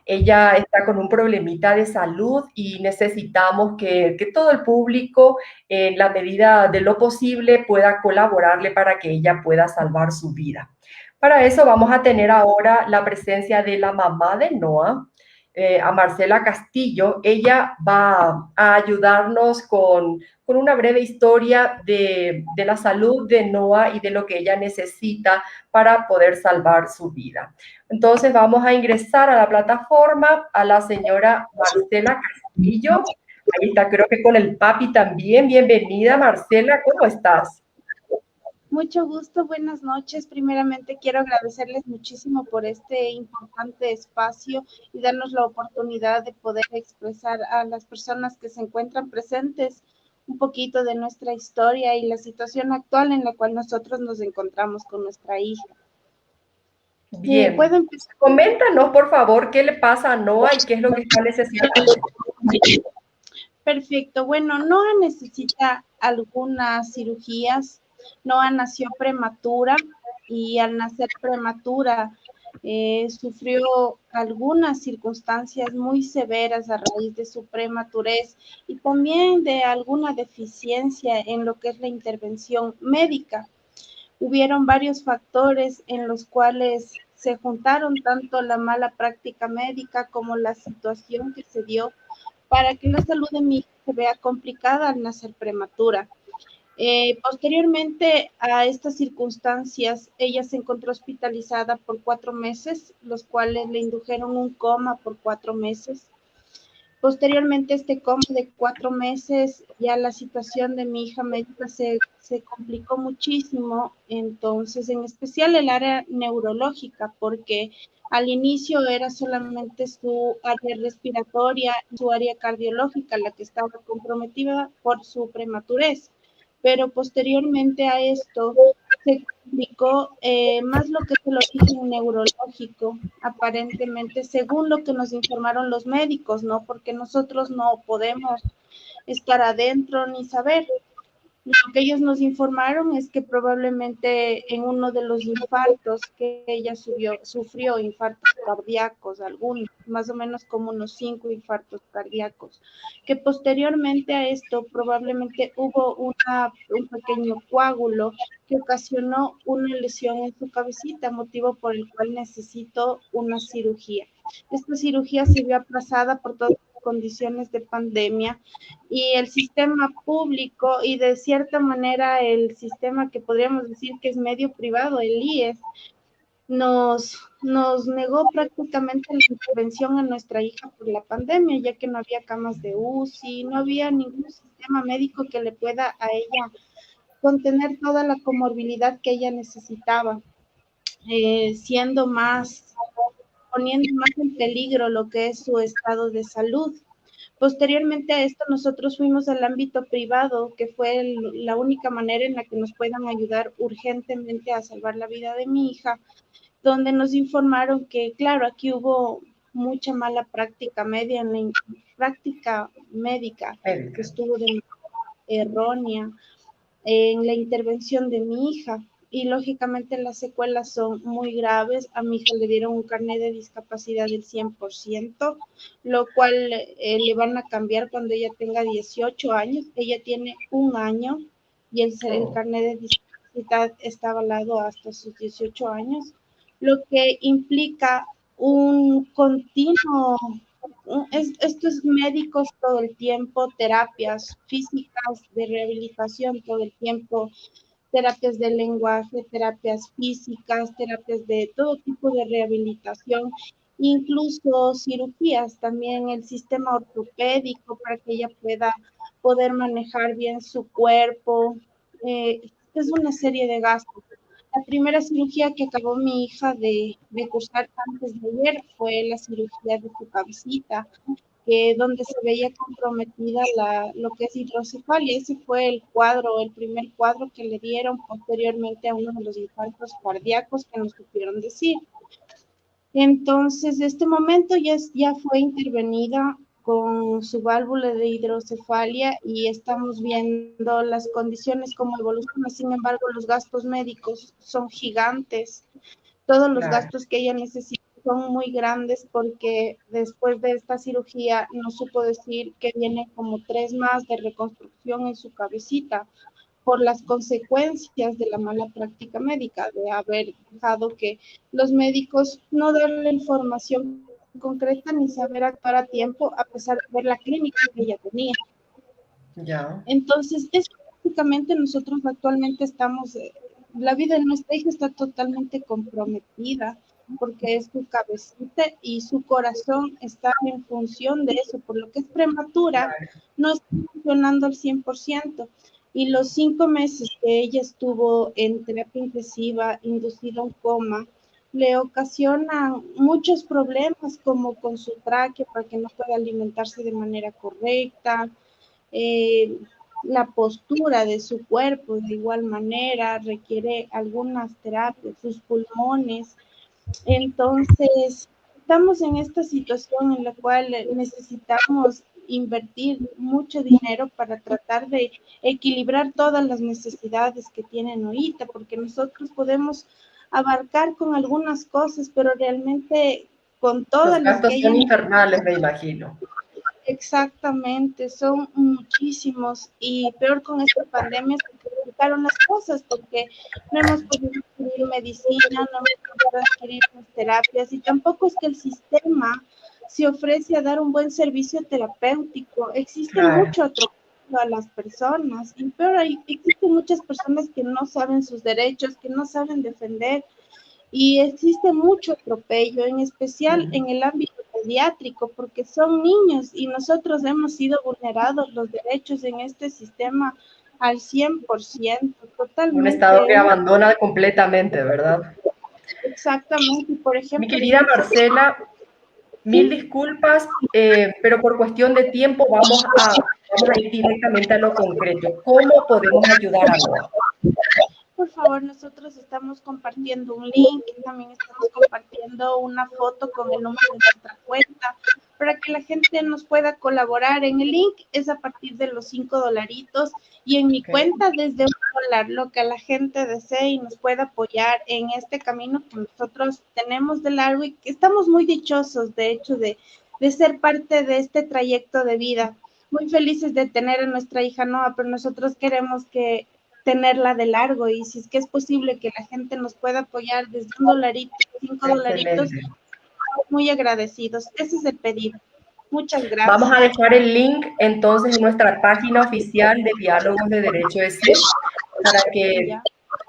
Ella está con un problemita de salud y necesitamos que todo el público, en la medida de lo posible, pueda colaborarle para que ella pueda salvar su vida. Para eso vamos a tener ahora la presencia de la mamá de Noah, a Marcela Castillo. Ella va a ayudarnos con una breve historia de la salud de Noah y de lo que ella necesita para poder salvar su vida. Entonces vamos a ingresar a la plataforma a la señora Marcela Castillo. Ahí está, creo que con el papi también. Bienvenida, Marcela, ¿cómo estás? Mucho gusto, buenas noches. Primeramente quiero agradecerles muchísimo por este importante espacio y darnos la oportunidad de poder expresar a las personas que se encuentran presentes un poquito de nuestra historia y la situación actual en la cual nosotros nos encontramos con nuestra hija. Bien. ¿Puedo empezar? Coméntanos, por favor, qué le pasa a Noah y qué es lo que está necesitando. Perfecto. Bueno, Noah necesita algunas cirugías. Noah nació prematura y al nacer prematura sufrió algunas circunstancias muy severas a raíz de su prematurez y también de alguna deficiencia en lo que es la intervención médica. Hubieron varios factores en los cuales se juntaron tanto la mala práctica médica como la situación que se dio para que la salud de mi hija se vea complicada al nacer prematura. Posteriormente a estas circunstancias, ella se encontró hospitalizada por 4 meses, los cuales le indujeron un coma por 4 meses. Posteriormente a este coma de 4 meses, ya la situación de mi hija médica se complicó muchísimo, entonces en especial el área neurológica, porque al inicio era solamente su área respiratoria, su área cardiológica la que estaba comprometida por su prematurez. Pero posteriormente a esto se complicó más lo que es el origen neurológico, aparentemente, según lo que nos informaron los médicos, ¿no? Porque nosotros no podemos estar adentro ni saber. Lo que ellos nos informaron es que probablemente en uno de los infartos que ella sufrió infartos cardíacos, algunos, más o menos como unos 5 infartos cardíacos, que posteriormente a esto probablemente hubo un pequeño coágulo que ocasionó una lesión en su cabecita, motivo por el cual necesitó una cirugía. Esta cirugía se vio aplazada por todas las condiciones de pandemia y el sistema público y de cierta manera el sistema que podríamos decir que es medio privado, el IES, nos negó prácticamente la intervención a nuestra hija por la pandemia, ya que no había camas de UCI, no había ningún sistema médico que le pueda a ella contener toda la comorbilidad que ella necesitaba, siendo más poniendo más en peligro lo que es su estado de salud. Posteriormente a esto, nosotros fuimos al ámbito privado, que fue la única manera en la que nos puedan ayudar urgentemente a salvar la vida de mi hija, donde nos informaron que, claro, aquí hubo mucha mala práctica media en la práctica médica, que estuvo de manera errónea en la intervención de mi hija. Y lógicamente las secuelas son muy graves. A mi hija le dieron un carnet de discapacidad del 100%, lo cual le van a cambiar cuando ella tenga 18 años. Ella tiene 1 año y el carnet de discapacidad está avalado hasta sus 18 años, lo que implica un continuo, estos médicos todo el tiempo, terapias físicas de rehabilitación todo el tiempo, terapias de lenguaje, terapias físicas, terapias de todo tipo de rehabilitación, incluso cirugías, también el sistema ortopédico para que ella pueda poder manejar bien su cuerpo. Es una serie de gastos. La primera cirugía que acabó mi hija de cursar antes de ayer fue la cirugía de su cabecita, donde se veía comprometida lo que es hidrocefalia. Ese fue el primer cuadro que le dieron posteriormente a uno de los infartos cardíacos que nos supieron decir. Entonces, este momento ya fue intervenida con su válvula de hidrocefalia y estamos viendo las condiciones como evolucionan. Sin embargo, los gastos médicos son gigantes. Todos los gastos que ella necesita son muy grandes porque después de esta cirugía nos supo decir que vienen como 3 más de reconstrucción en su cabecita por las consecuencias de la mala práctica médica, de haber dejado que los médicos no den la información concreta ni saber actuar a tiempo a pesar de ver la clínica que ella tenía. Ya. Entonces, básicamente nosotros actualmente estamos, la vida de nuestra hija está totalmente comprometida porque es su cabecita y su corazón está en función de eso, por lo que es prematura, no está funcionando al 100%. Y los 5 meses que ella estuvo en terapia intensiva, inducida a un coma, le ocasionan muchos problemas como con su tráquea para que no pueda alimentarse de manera correcta, la postura de su cuerpo de igual manera requiere algunas terapias, sus pulmones. Entonces, estamos en esta situación en la cual necesitamos invertir mucho dinero para tratar de equilibrar todas las necesidades que tienen ahorita, porque nosotros podemos abarcar con algunas cosas, pero realmente con todas las que gastos son infernales, me imagino. Exactamente, son muchísimos y peor con esta pandemia se complicaron las cosas porque no hemos podido adquirir medicina, no hemos podido adquirir las terapias y tampoco es que el sistema se ofrece a dar un buen servicio terapéutico. Existe mucho atropello a las personas y peor existen muchas personas que no saben sus derechos, que no saben defender. Y existe mucho atropello, en especial en el ámbito pediátrico, porque son niños y nosotros hemos sido vulnerados los derechos en este sistema al 100%, totalmente. Un Estado que abandona completamente, ¿verdad? Exactamente, por ejemplo. Mi querida Marcela, mil disculpas, pero por cuestión de tiempo vamos a ir directamente a lo concreto. ¿Cómo podemos ayudar a Noa? Por favor, nosotros estamos compartiendo un link, también estamos compartiendo una foto con el número de nuestra cuenta para que la gente nos pueda colaborar. En el link es a partir de los $5 y en mi cuenta desde $1, lo que la gente desee y nos pueda apoyar en este camino que nosotros tenemos de largo y que estamos muy dichosos, de hecho, de ser parte de este trayecto de vida. Muy felices de tener a nuestra hija Noa, pero nosotros queremos tenerla de largo y si es que es posible que la gente nos pueda apoyar desde $1, $5, muy agradecidos. Ese es el pedido. Muchas gracias. Vamos a dejar el link entonces en nuestra página oficial de Diálogos de Derecho de Ser para que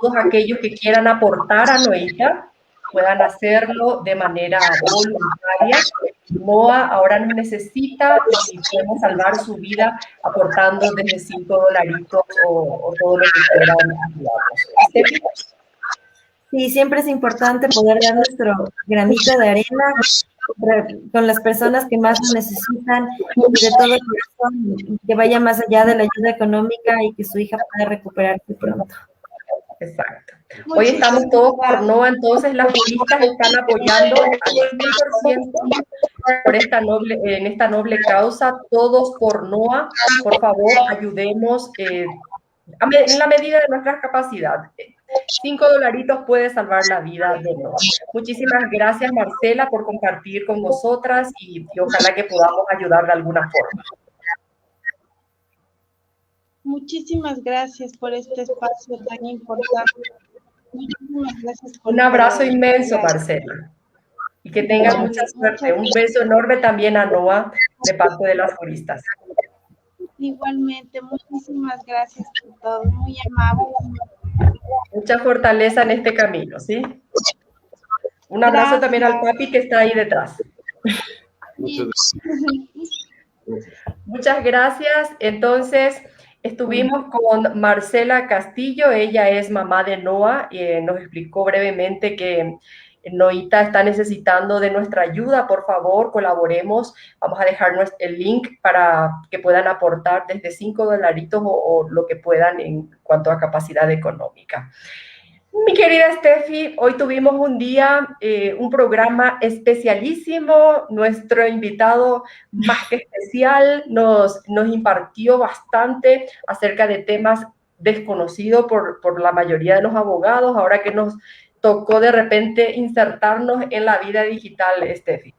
todos aquellos que quieran aportar a Noita puedan hacerlo de manera voluntaria. Noa ahora nos necesita y podemos salvar su vida aportando desde $5 o todo lo que quieran ayudarnos. Sí, siempre es importante poder dar nuestro granito de arena con las personas que más lo necesitan y de todo corazón, que vaya más allá de la ayuda económica y que su hija pueda recuperarse pronto. Exacto. Hoy estamos todos por NOA, entonces las juristas están apoyando al 100% por en esta noble causa, todos por NOA. Por favor, ayudemos en la medida de nuestra capacidad. $5 puede salvar la vida de NOA. Muchísimas gracias, Marcela, por compartir con nosotras y ojalá que podamos ayudar de alguna forma. Muchísimas gracias por este espacio tan importante. Muchísimas gracias por un abrazo inmenso, Marcela. Y que tengan mucha suerte. Un beso enorme también a NOA de parte de las juristas. Igualmente, muchísimas gracias por todo. Muy amable. Mucha fortaleza en este camino, ¿sí? Un abrazo gracias. También al papi que está ahí detrás. Muchas gracias. Entonces, estuvimos con Marcela Castillo, ella es mamá de NOA, y nos explicó brevemente que Noita está necesitando de nuestra ayuda. Por favor, colaboremos. Vamos a dejar el link para que puedan aportar desde $5 o lo que puedan en cuanto a capacidad económica. Mi querida Steffi, hoy tuvimos un día, un programa especialísimo. Nuestro invitado más que especial nos impartió bastante acerca de temas desconocidos por la mayoría de los abogados, ahora que nos tocó de repente insertarnos en la vida digital, Steffi.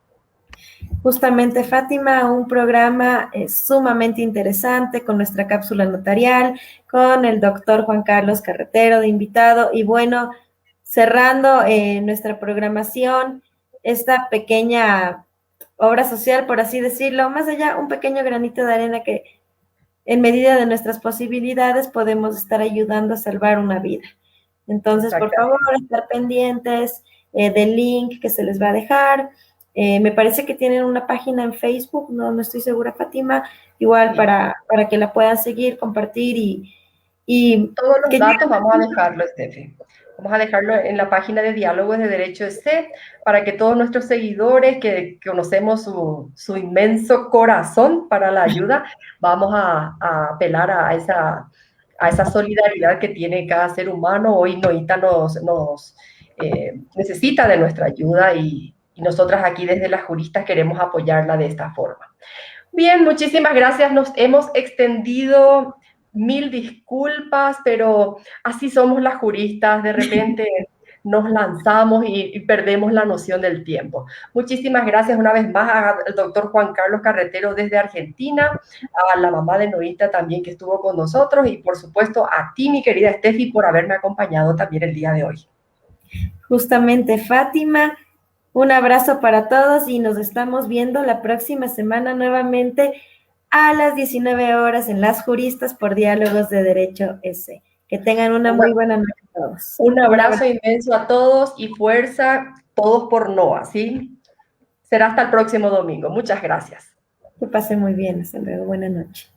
Justamente, Fátima, un programa sumamente interesante con nuestra cápsula notarial, con el doctor Juan Carlos Carretero de invitado y bueno, cerrando nuestra programación, esta pequeña obra social, por así decirlo, más allá, un pequeño granito de arena que en medida de nuestras posibilidades podemos estar ayudando a salvar una vida. Entonces, por favor, estar pendientes del link que se les va a dejar. Me parece que tienen una página en Facebook, no estoy segura, Fátima, igual sí. para que la puedan seguir, compartir y todos los datos vamos a dejarlo, Steffi. Vamos a dejarlo en la página de Diálogos de Derecho EC para que todos nuestros seguidores que conocemos su inmenso corazón para la ayuda, vamos a apelar a esa solidaridad que tiene cada ser humano. Hoy Noita nos necesita de nuestra ayuda y nosotras aquí desde las juristas queremos apoyarla de esta forma. Bien, muchísimas gracias. Nos hemos extendido, 1000 disculpas, pero así somos las juristas. De repente nos lanzamos y perdemos la noción del tiempo. Muchísimas gracias una vez más al doctor Juan Carlos Carretero desde Argentina, a la mamá de Noita también que estuvo con nosotros y por supuesto a ti, mi querida Steffi, por haberme acompañado también el día de hoy. Justamente, Fátima. Un abrazo para todos y nos estamos viendo la próxima semana nuevamente a las 19 horas en Las Juristas por Diálogos de Derecho EC. Que tengan una muy buena noche a todos. Un abrazo inmenso a todos y fuerza, todos por NOA, ¿sí? Será hasta el próximo domingo. Muchas gracias. Que pasen muy bien. Hasta luego. Buenas noches.